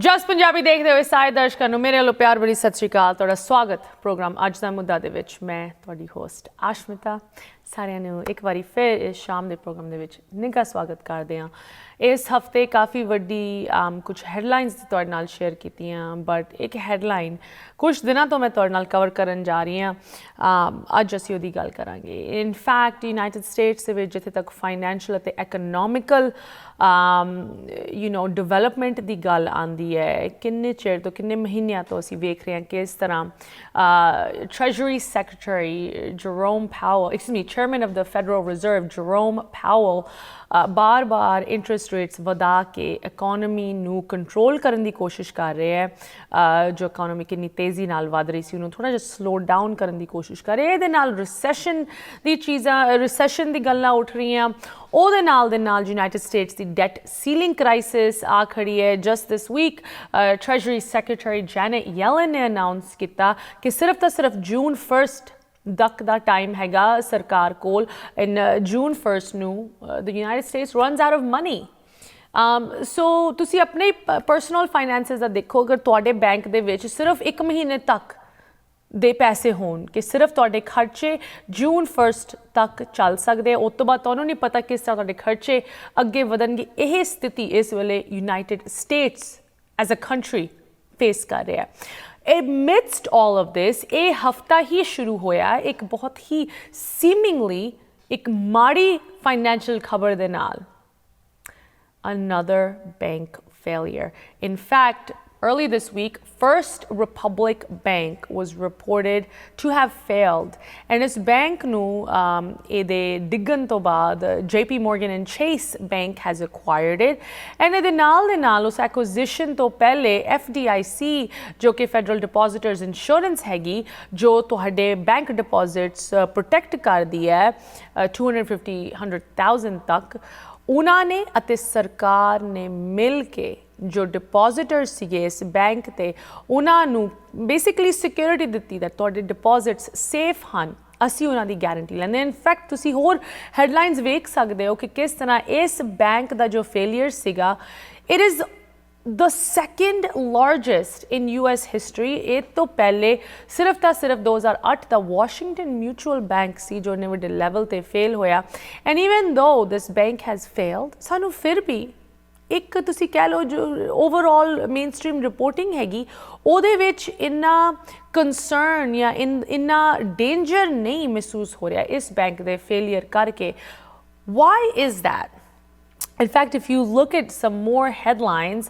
ਜਸ ਪੰਜਾਬੀ ਦੇਖਦੇ ਹੋਏ ਸਾਰੇ ਦਰਸ਼ਕਾਂ ਨੂੰ ਮੇਰੇ ਵੱਲੋਂ ਪਿਆਰ ਭਰੀ ਸਤਿ ਸ਼੍ਰੀ ਅਕਾਲ। ਤੁਹਾਡਾ ਸਵਾਗਤ ਪ੍ਰੋਗਰਾਮ ਅੱਜ ਦਾ ਮੁੱਦਾ ਦੇ ਵਿੱਚ। ਮੈਂ ਤੁਹਾਡੀ ਹੋਸਟ ਆਸ਼ਮਿਤਾ ਸਾਰਿਆਂ ਨੂੰ ਇੱਕ ਵਾਰੀ ਫਿਰ ਇਸ ਸ਼ਾਮ ਦੇ ਪ੍ਰੋਗਰਾਮ ਦੇ ਵਿੱਚ ਨਿੱਘਾ ਸਵਾਗਤ ਕਰਦੇ ਹਾਂ। ਇਸ ਹਫਤੇ ਕਾਫੀ ਵੱਡੀ ਕੁਝ ਹੈਡਲਾਈਨਸ ਤੁਹਾਡੇ ਨਾਲ ਸ਼ੇਅਰ ਕੀਤੀਆਂ, ਬਟ ਇੱਕ ਹੈਡਲਾਈਨ ਕੁਝ ਦਿਨਾਂ ਤੋਂ ਮੈਂ ਤੁਹਾਡੇ ਨਾਲ ਕਵਰ ਕਰਨ ਜਾ ਰਹੀ ਹਾਂ। ਅੱਜ ਅਸੀਂ ਉਹਦੀ ਗੱਲ ਕਰਾਂਗੇ। ਇਨਫੈਕਟ ਯੂਨਾਈਟਿਡ ਸਟੇਟਸ ਦੇ ਵਿੱਚ ਜਿੱਥੇ ਤੱਕ ਫਾਈਨੈਂਸ਼ੀਅਲ ਅਤੇ ਐਕਨੋਮਿਕਲ ਡਿਵੈਲਪਮੈਂਟ ਦੀ ਗੱਲ ਆਉਂਦੀ ਹੈ, ਕਿੰਨੇ ਚਿਰ ਤੋਂ ਕਿੰਨੇ ਮਹੀਨਿਆਂ ਤੋਂ ਅਸੀਂ ਵੇਖ ਰਹੇ ਹਾਂ ਕਿ ਇਸ ਤਰ੍ਹਾਂ treasury secretary chairman of the Federal reserve Jerome Powell ਬਾਰ-ਬਾਰ ਇੰਟਰਸਟ ਰੇਟਸ ਵਧਾ ਕੇ ਇਕੋਨਮੀ ਨੂੰ ਕੰਟਰੋਲ ਕਰਨ ਦੀ ਕੋਸ਼ਿਸ਼ ਕਰ ਰਹੇ ਹੈ। ਜੋ ਇਕੋਨਮੀ ਕਿੰਨੀ ਤੇਜ਼ੀ ਨਾਲ ਵਧ ਰਹੀ ਸੀ ਉਹਨੂੰ ਥੋੜ੍ਹਾ ਜਿਹਾ ਸਲੋ ਡਾਊਨ ਕਰਨ ਦੀ ਕੋਸ਼ਿਸ਼ ਕਰ ਰਹੇ। ਇਹਦੇ ਨਾਲ ਰਿਸੈਸ਼ਨ ਦੀ ਗੱਲਾਂ ਉੱਠ ਰਹੀਆਂ। ਉਹਦੇ ਨਾਲ ਦੇ ਨਾਲ ਯੂਨਾਈਟਿਡ ਸਟੇਟਸ ਦੀ ਡੈਟ ਸੀਲਿੰਗ ਕ੍ਰਾਈਸਿਸ ਆ ਖੜੀ ਹੈ। Just this week treasury secretary Janet Yellen ਨੇ ਅਨਾਊਂਸ ਕੀਤਾ ਕਿ ਸਿਰਫ ਤਾਂ ਸਿਰਫ ਜੂਨ 1 ਤੱਕ ਦਾ ਟਾਈਮ ਹੈਗਾ ਸਰਕਾਰ ਕੋਲ। ਇਨ ਜੂਨ 1 ਨੂੰ the United States runs out of money. So ਤੁਸੀਂ ਆਪਣੇ ਪਰਸਨਲ ਫਾਈਨੈਂਸਿਸ ਦਾ ਦੇਖੋ। ਅਗਰ ਤੁਹਾਡੇ ਬੈਂਕ ਦੇ ਵਿੱਚ ਸਿਰਫ 1 ਮਹੀਨੇ ਤੱਕ ਦੇ ਪੈਸੇ ਹੋਣ ਕਿ ਸਿਰਫ ਤੁਹਾਡੇ ਖਰਚੇ ਜੂਨ 1 ਤੱਕ ਚੱਲ ਸਕਦੇ, ਉਸ ਤੋਂ ਬਾਅਦ ਤੁਹਾਨੂੰ ਨਹੀਂ ਪਤਾ ਕਿਸ ਤਰ੍ਹਾਂ ਤੁਹਾਡੇ ਖਰਚੇ ਅੱਗੇ ਵਧਣਗੇ। ਇਹ ਸਥਿਤੀ ਇਸ ਵੇਲੇ United States as a country face ਕਰ ਰਿਹਾ ਹੈ। Amidst all of this, ਇਹ ਹਫਤਾ ਹੀ ਸ਼ੁਰੂ ਹੋਇਆ ਇੱਕ ਬਹੁਤ ਹੀ ਸੀਮਿੰਗਲੀ ਇੱਕ ਮਾੜੀ ਫਾਈਨੈਂਸ਼ੀਅਲ ਖਬਰ ਦੇ ਨਾਲ। Another bank failure. In fact, early this week, First Republic Bank was reported to have failed. And ਇਸ bank ਨੂੰ ਇਹਦੇ ਡਿੱਗਣ ਤੋਂ ਬਾਅਦ JP Morgan and Chase Bank has acquired it. And ਇਹਦੇ ਨਾਲ ਦੇ ਨਾਲ ਉਸ acquisition ਤੋਂ ਪਹਿਲੇ FDIC ਜੋ ਕਿ Federal Depositors Insurance ਹੈਗੀ, ਜੋ ਤੁਹਾਡੇ bank deposits protect ਕਰਦੀ ਹੈ 250,000 ਤੱਕ, ਉਹਨਾਂ ਨੇ ਅਤੇ ਸਰਕਾਰ ਨੇ ਮਿਲ ਕੇ ਜੋ ਡਿਪੋਜ਼ਿਟਰਸ ਸੀਗੇ ਇਸ ਬੈਂਕ ਤੇ ਉਹਨਾਂ ਨੂੰ ਬੇਸਿਕਲੀ ਸਿਕਿਉਰਿਟੀ ਦਿੱਤੀ that ਤੁਹਾਡੇ ਡਿਪੋਜ਼ਿਟਸ ਸੇਫ ਹਨ, ਅਸੀਂ ਉਹਨਾਂ ਦੀ ਗਾਰੰਟੀ ਲੈਂਦੇ। ਇਨਫੈਕਟ ਤੁਸੀਂ ਹੋਰ ਹੈਡਲਾਈਨਸ ਵੇਖ ਸਕਦੇ ਹੋ ਕਿ ਕਿਸ ਤਰ੍ਹਾਂ ਇਸ ਬੈਂਕ ਦਾ ਜੋ ਫੇਲੀਅਰ ਸੀਗਾ, it is the second largest in US history. ਇਹ ਤੋਂ ਪਹਿਲੇ ਸਿਰਫ 2008 ਦਾ ਵਾਸ਼ਿੰਗਟਨ ਮਿਊਚੁਅਲ ਬੈਂਕ ਸੀ ਜੋ ਇੰਨੇ ਵੱਡੇ ਲੈਵਲ ਤੇ ਫੇਲ ਹੋਇਆ। ਐਂਡ ਈਵਨ ਦੋ ਦਿਸ ਬੈਂਕ ਹੈਜ਼ ਫੇਲਡ, ਸਾਨੂੰ ਫਿਰ ਵੀ ਇੱਕ ਤੁਸੀਂ ਕਹਿ ਲਓ ਜੋ ਓਵਰਆਲ ਮੇਨ ਸਟ੍ਰੀਮ ਰਿਪੋਰਟਿੰਗ ਹੈਗੀ ਉਹਦੇ ਵਿੱਚ ਇੰਨਾ ਕੰਸਰਨ ਜਾਂ ਇੰਨਾ ਡੇਂਜਰ ਨਹੀਂ ਮਹਿਸੂਸ ਹੋ ਰਿਹਾ ਇਸ ਬੈਂਕ ਦੇ ਫੇਲੀਅਰ ਕਰਕੇ। Y is that? In fact, if you look at some more headlines,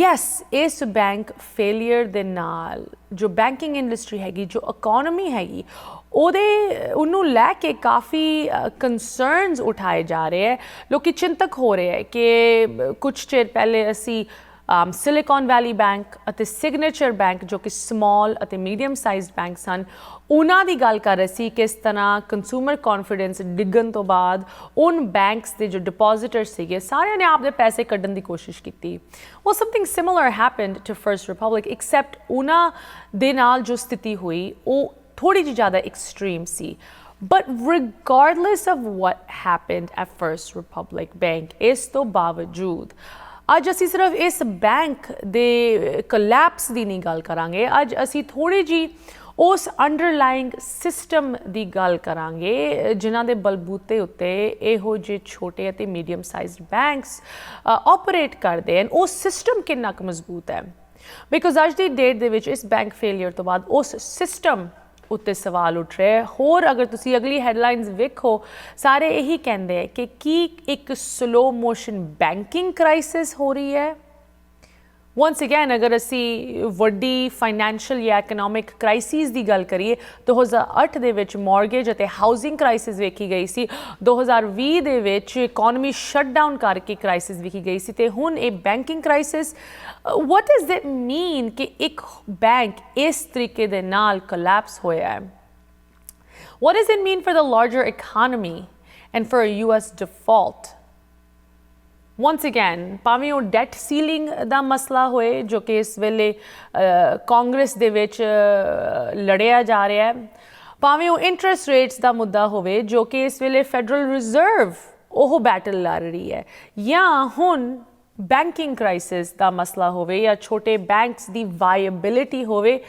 yes, ਇਸ ਬੈਂਕ ਫੇਲੀਅਰ ਦੇ ਨਾਲ ਜੋ ਬੈਂਕਿੰਗ ਇੰਡਸਟਰੀ ਹੈਗੀ, ਜੋ ਇਕੋਨਮੀ ਹੈਗੀ, ਉਹਨੂੰ ਲੈ ਕੇ ਕਾਫੀ ਕੰਸਰਨਸ ਉਠਾਏ ਜਾ ਰਹੇ ਹੈ। ਲੋਕੀ ਚਿੰਤਕ ਹੋ ਰਹੇ ਹੈ ਕਿ ਕੁਛ ਚਿਰ ਪਹਿਲੇ ਅਸੀਂ ਸਿਲੀਕਨ ਵੈਲੀ ਬੈਂਕ ਅਤੇ ਸਿਗਨੇਚਰ ਬੈਂਕ ਜੋ ਕਿ ਸਮਾਲ ਅਤੇ ਮੀਡੀਅਮ ਸਾਈਜ਼ਡ ਬੈਂਕਸ ਹਨ, ਉਹਨਾਂ ਦੀ ਗੱਲ ਕਰ ਰਹੇ ਸੀ ਕਿਸ ਤਰ੍ਹਾਂ ਕੰਜ਼ਿਊਮਰ ਕੌਨਫੀਡੈਂਸ ਡਿੱਗਣ ਤੋਂ ਬਾਅਦ ਉਨ ਬੈਂਕਸ ਦੇ ਜੋ ਡਿਪੋਜ਼ਿਟਰ ਸੀਗੇ ਸਾਰਿਆਂ ਨੇ ਆਪਦੇ ਪੈਸੇ ਕੱਢਣ ਦੀ ਕੋਸ਼ਿਸ਼ ਕੀਤੀ। ਉਹ something similar happened to First Republic, except ਉਹਨਾਂ ਦੇ ਨਾਲ ਜੋ ਸਥਿਤੀ ਹੋਈ ਉਹ ਥੋੜੀ ਜਿਹੀ ਜ਼ਿਆਦਾ extreme C. But regardless of what happened at First Republic Bank, ਇਸ ਤੋਂ ਬਾਵਜੂਦ ਅੱਜ ਅਸੀਂ ਸਿਰਫ ਇਸ ਬੈਂਕ ਦੇ ਕੋਲੈਪਸ ਦੀ ਨਹੀਂ ਗੱਲ ਕਰਾਂਗੇ, ਅੱਜ ਅਸੀਂ ਥੋੜ੍ਹੀ ਜਿਹੀ ਉਸ ਅੰਡਰਲਾਈਂਗ ਸਿਸਟਮ ਦੀ ਗੱਲ ਕਰਾਂਗੇ ਜਿਨ੍ਹਾਂ ਦੇ ਬਲਬੂਤੇ ਉੱਤੇ ਇਹੋ ਜਿਹੇ ਛੋਟੇ ਅਤੇ ਮੀਡੀਅਮ ਸਾਈਜ਼ਡ ਬੈਂਕਸ ਆਪਰੇਟ ਕਰਦੇ ਹਨ। ਉਹ ਸਿਸਟਮ ਕਿੰਨਾ ਕੁ ਮਜ਼ਬੂਤ ਹੈ, ਬਿਕੋਜ਼ ਅੱਜ ਦੀ ਡੇਟ ਦੇ ਵਿੱਚ ਇਸ ਬੈਂਕ ਫੇਲੀਅਰ ਤੋਂ ਬਾਅਦ ਉਸ ਸਿਸਟਮ ਉੱਤੇ ਸਵਾਲ ਉੱਠ ਰਿਹਾ। ਹੋਰ ਅਗਰ ਤੁਸੀਂ ਅਗਲੀ ਹੈਡਲਾਈਨਸ ਵੇਖੋ, ਸਾਰੇ ਇਹੀ ਕਹਿੰਦੇ ਹੈ ਕਿ ਕੀ ਇੱਕ ਸਲੋ ਮੋਸ਼ਨ ਬੈਂਕਿੰਗ ਕ੍ਰਾਈਸਿਸ ਹੋ ਰਹੀ ਹੈ। ਵਨਸ ਅਗੇਨ ਅਗਰ ਅਸੀਂ ਵੱਡੀ ਫਾਈਨੈਂਸ਼ੀਅਲ ਜਾਂ ਇਕਨੋਮਿਕ ਕ੍ਰਾਈਸਿਸ ਦੀ ਗੱਲ ਕਰੀਏ, 2008 ਦੇ ਵਿੱਚ ਮੌਰਗੇਜ ਅਤੇ ਹਾਊਸਿੰਗ ਕ੍ਰਾਈਸਿਸ ਵੇਖੀ ਗਈ ਸੀ, 2020 ਦੇ ਵਿੱਚ ਇਕੋਨਮੀ ਸ਼ਟ ਡਾਊਨ ਕਰਕੇ ਕ੍ਰਾਈਸਿਸ ਵੇਖੀ ਗਈ ਸੀ, ਅਤੇ ਹੁਣ ਇਹ banking crisis. what does it mean ਕਿ ਇੱਕ ਬੈਂਕ ਇਸ ਤਰੀਕੇ ਦੇ ਨਾਲ ਕੋਲੈਪਸ ਹੋਇਆ ਹੈ? what does it mean for the larger economy and for a US default? once again, ਭਾਵੇਂ ਉਹ ਡੈਟ ਸੀਲਿੰਗ ਦਾ ਮਸਲਾ ਹੋਏ ਜੋ ਕਿ ਇਸ ਵੇਲੇ ਕਾਂਗਰਸ ਦੇ ਵਿੱਚ ਲੜਿਆ ਜਾ ਰਿਹਾ ਹੈ, ਭਾਵੇਂ ਉਹ ਇੰਟਰਸਟ ਰੇਟਸ ਦਾ ਮੁੱਦਾ ਹੋਵੇ ਜੋ ਕਿ ਇਸ ਵੇਲੇ ਫੈਡਰਲ ਰਿਜ਼ਰਵ ਉਹ ਬੈਟਲ ਲੜ ਰਹੀ ਹੈ, ਜਾਂ ਹੁਣ ਬੈਂਕਿੰਗ ਕ੍ਰਾਈਸਿਸ ਦਾ ਮਸਲਾ ਹੋਵੇ ਜਾਂ ਛੋਟੇ ਬੈਂਕਸ ਦੀ ਵਾਇਬਿਲਿਟੀ ਹੋਵੇ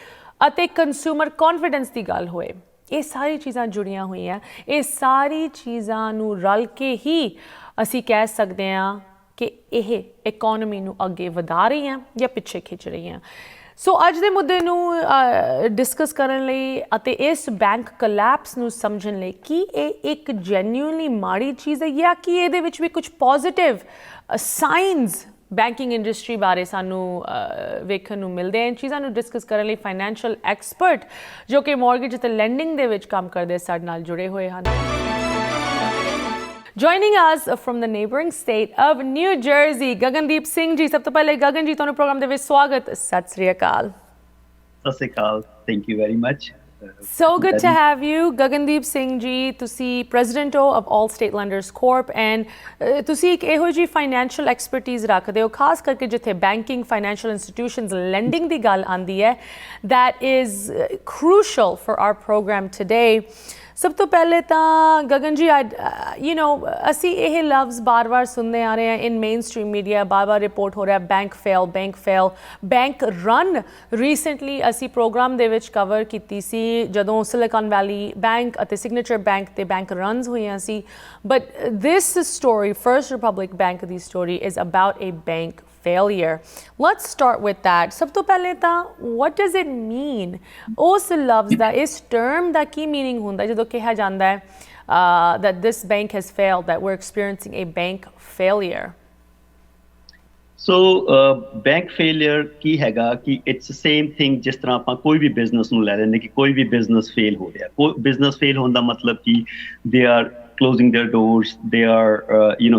ਅਤੇ ਕੰਜ਼ਿਊਮਰ ਕੌਨਫੀਡੈਂਸ ਦੀ ਗੱਲ ਹੋਏ, ਇਹ ਸਾਰੀ ਚੀਜ਼ਾਂ ਜੁੜੀਆਂ ਹੋਈਆਂ। ਇਹ ਸਾਰੀ ਚੀਜ਼ਾਂ ਨੂੰ ਰਲ ਕੇ ਹੀ ਅਸੀਂ ਕਹਿ ਸਕਦੇ ਹਾਂ ਕਿ ਇਹ ਇਕੋਨਮੀ ਨੂੰ ਅੱਗੇ ਵਧਾ ਰਹੀਆਂ ਜਾਂ ਪਿੱਛੇ ਖਿੱਚ ਰਹੀਆਂ। ਸੋ ਅੱਜ ਦੇ ਮੁੱਦੇ ਨੂੰ ਡਿਸਕਸ ਕਰਨ ਲਈ ਅਤੇ ਇਸ ਬੈਂਕ ਕੋਲੈਪਸ ਨੂੰ ਸਮਝਣ ਲਈ ਕਿ ਇਹ ਇੱਕ ਜੈਨੂਇਨਲੀ ਮਾੜੀ ਚੀਜ਼ ਹੈ ਜਾਂ ਕਿ ਇਹਦੇ ਵਿੱਚ ਵੀ ਕੁਝ ਪੋਜ਼ਿਟਿਵ ਸਾਈਨਸ ਬੈਂਕਿੰਗ ਇੰਡਸਟਰੀ ਬਾਰੇ ਸਾਨੂੰ ਵੇਖਣ ਨੂੰ ਮਿਲਦੇ ਹਨ। ਚੀਜ਼ਾਂ ਨੂੰ ਡਿਸਕਸ ਕਰਨ ਲਈ ਫਾਈਨੈਂਸ਼ੀਅਲ ਐਕਸਪਰਟ ਜੋ ਕਿ ਮੌਰਗੇਜ ਅਤੇ ਲੈਂਡਿੰਗ ਦੇ ਵਿੱਚ ਕੰਮ ਕਰਦੇ ਸਾਡੇ ਨਾਲ ਜੁੜੇ ਹੋਏ ਹਨ। Joining us from the neighboring state of New Jersey, Gagandeep Singh ji। ਸਭ ਤੋਂ ਪਹਿਲੇ ਗਗਨ ਜੀ ਤੁਹਾਨੂੰ ਪ੍ਰੋਗਰਾਮ ਦੇ ਵਿੱਚ ਸਵਾਗਤ। ਸਤਿ ਸ੍ਰੀ ਅਕਾਲ। ਸਤਿ ਸ੍ਰੀ ਅਕਾਲ, thank you very much. So good to have you, Gagandeep Singh ji। ਤੁਸੀਂ president ਹੋ of All State Lenders Corp and ਤੁਸੀਂ ਇੱਕ ਇਹੋ ਜਿਹੀ ਫਾਈਨੈਂਸ਼ੀਅਲ ਐਕਸਪਰਟੀਜ਼ ਰੱਖਦੇ ਹੋ ਖਾਸ ਕਰਕੇ ਜਿੱਥੇ ਬੈਂਕਿੰਗ, ਫਾਈਨੈਂਸ਼ੀਅਲ ਇੰਸਟੀਟਿਊਸ਼ਨਸ, ਲੈਂਡਿੰਗ ਦੀ ਗੱਲ ਆਉਂਦੀ ਹੈ। That is crucial for our program today। ਸਭ ਤੋਂ ਪਹਿਲੇ ਤਾਂ ਗਗਨ ਜੀ ਅਸੀਂ ਇਹ ਲਫ਼ਜ਼ ਬਾਰ-ਬਾਰ ਸੁਣਦੇ ਆ ਰਹੇ ਹਾਂ ਇਨ ਮੇਨ ਸਟ੍ਰੀਮ ਮੀਡੀਆ, ਬਾਰ-ਬਾਰ ਰਿਪੋਰਟ ਹੋ ਰਿਹਾ bank fail, bank run. Recently ਅਸੀਂ ਪ੍ਰੋਗਰਾਮ ਦੇ ਵਿੱਚ ਕਵਰ ਕੀਤੀ ਸੀ ਜਦੋਂ ਸਿਲੀਕਨ ਵੈਲੀ ਬੈਂਕ ਅਤੇ ਸਿਗਨੇਚਰ ਬੈਂਕ ਤੇ ਬੈਂਕ ਰਨਸ ਹੋਈਆਂ ਸੀ। But this story, first republic bank ਦੀ story is about a bank failure। Let's start with that। ਸਭ ਤੋਂ ਪਹਿਲੇ ਤਾਂ what does it mean? ਉਸ ਲਫ਼ਜ਼ ਦਾ, ਇਸ term ਦਾ ਕੀ meaning ਹੁੰਦਾ ਜਦੋਂ ਕਿਹਾ ਜਾਂਦਾ ਹੈ that this bank has failed, that we're experiencing a bank failure? So bank failure ਕੀ ਹੈਗਾ ਕਿ it's the same thing ਜਿਸ ਤਰ੍ਹਾਂ ਆਪਾਂ ਕੋਈ ਵੀ ਬਿਜ਼ਨਸ ਨੂੰ ਲੈ ਲੈਂਦੇ ਕਿ ਕੋਈ ਵੀ ਬਿਜ਼ਨਸ ਫੇਲ ਹੋ ਰਿਹਾ। ਕੋਈ ਬਿਜ਼ਨਸ ਫੇਲ ਹੋਣ ਦਾ ਮਤਲਬ ਕਿ they are closing their doors, they are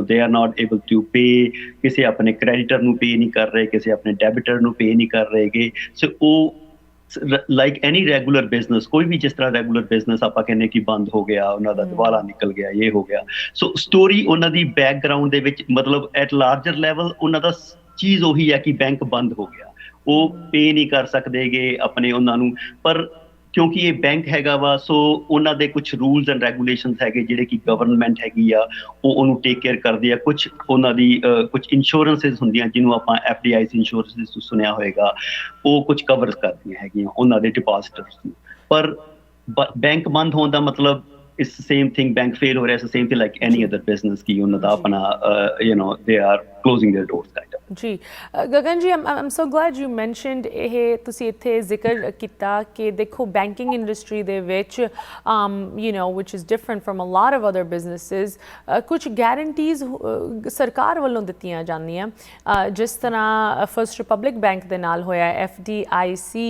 they are not able to pay, ਕਿਸੇ ਆਪਣੇ ਕ੍ਰੈਡੀਟਰ ਨੂੰ ਪੇ ਨਹੀਂ ਕਰ ਰਹੇ, ਕਿਸੇ ਆਪਣੇ ਡੈਬਿਟਰ ਨੂੰ ਪੇ ਨਹੀਂ ਕਰ ਰਹੇਗੇ। ਸੋ ਉਹ ਲਾਈਕ ਐਨੀ ਰੈਗੂਲਰ ਬਿਜ਼ਨਸ, ਕੋਈ ਵੀ ਜਿਸ ਤਰ੍ਹਾਂ ਰੈਗੂਲਰ ਬਿਜ਼ਨਸ ਆਪਾਂ ਕਹਿੰਦੇ ਕਿ ਬੰਦ ਹੋ ਗਿਆ, ਉਹਨਾਂ ਦਾ ਦਿਵਾਲਾ ਨਿਕਲ ਗਿਆ, ਇਹ ਹੋ ਗਿਆ। ਸੋ ਸਟੋਰੀ ਉਹਨਾਂ ਦੀ ਬੈਕਗਰਾਊਂਡ ਦੇ ਵਿੱਚ ਮਤਲਬ ਐਟ ਲਾਰਜਰ ਲੈਵਲ ਉਹਨਾਂ ਦਾ ਚੀਜ਼ ਉਹੀ ਹੈ ਕਿ ਬੈਂਕ ਬੰਦ ਹੋ ਗਿਆ, ਉਹ ਪੇ ਨਹੀਂ ਕਰ ਸਕਦੇਗੇ ਆਪਣੇ ਉਹਨਾਂ ਨੂੰ। ਪਰ ਕਿਉਂਕਿ ਇਹ ਬੈਂਕ ਹੈਗਾ ਵਾ ਸੋ ਉਹਨਾਂ ਦੇ ਕੁਛ ਰੂਲਸ ਐਂਡ ਰੈਗੂਲੇਸ਼ਨਸ ਹੈਗੇ ਜਿਹੜੇ ਕਿ ਗਵਰਨਮੈਂਟ ਹੈਗੀ ਆ ਉਹ ਉਹਨੂੰ ਟੇਕ ਕੇਅਰ ਕਰਦੀ ਆ। ਕੁਛ ਉਹਨਾਂ ਦੀ ਕੁਛ ਇੰਸ਼ੋਰੈਂਸਿਸ ਹੁੰਦੀਆਂ ਜਿਹਨੂੰ ਆਪਾਂ FDIC ਇੰਸ਼ੋਰੈਂਸਿਸ ਸੁਣਿਆ ਹੋਏਗਾ, ਉਹ ਕੁਛ ਕਵਰ ਕਰਦੀਆਂ ਹੈਗੀਆਂ ਉਹਨਾਂ ਦੇ ਡਿਪੋਜ਼ਿਟਰਸ ਨੂੰ। ਪਰ ਬੈਂਕ ਬੰਦ ਹੋਣ ਦਾ ਮਤਲਬ it's the same thing, bank fail ਹੋ ਰਿਹਾ, it's the same thing like any other business ਕਿ ਉਹਨਾਂ ਦਾ ਆਪਣਾ they are closing their doors kind of। ਜੀ ਗਗਨ ਜੀ, I'm so glad you mentioned ਇਹ ਤੁਸੀਂ ਇੱਥੇ ਜ਼ਿਕਰ ਕੀਤਾ ਕਿ ਦੇਖੋ ਬੈਂਕਿੰਗ ਇੰਡਸਟਰੀ ਦੇ ਵਿੱਚ which is different from a lot of other businesses, ਕੁਝ ਗਾਰੰਟੀਜ਼ ਸਰਕਾਰ ਵੱਲੋਂ ਦਿੱਤੀਆਂ ਜਾਂਦੀਆਂ ਜਿਸ ਤਰ੍ਹਾਂ ਫਰਸਟ ਰਿਪਬਲਿਕ ਬੈਂਕ ਦੇ ਨਾਲ ਹੋਇਆ। FDIC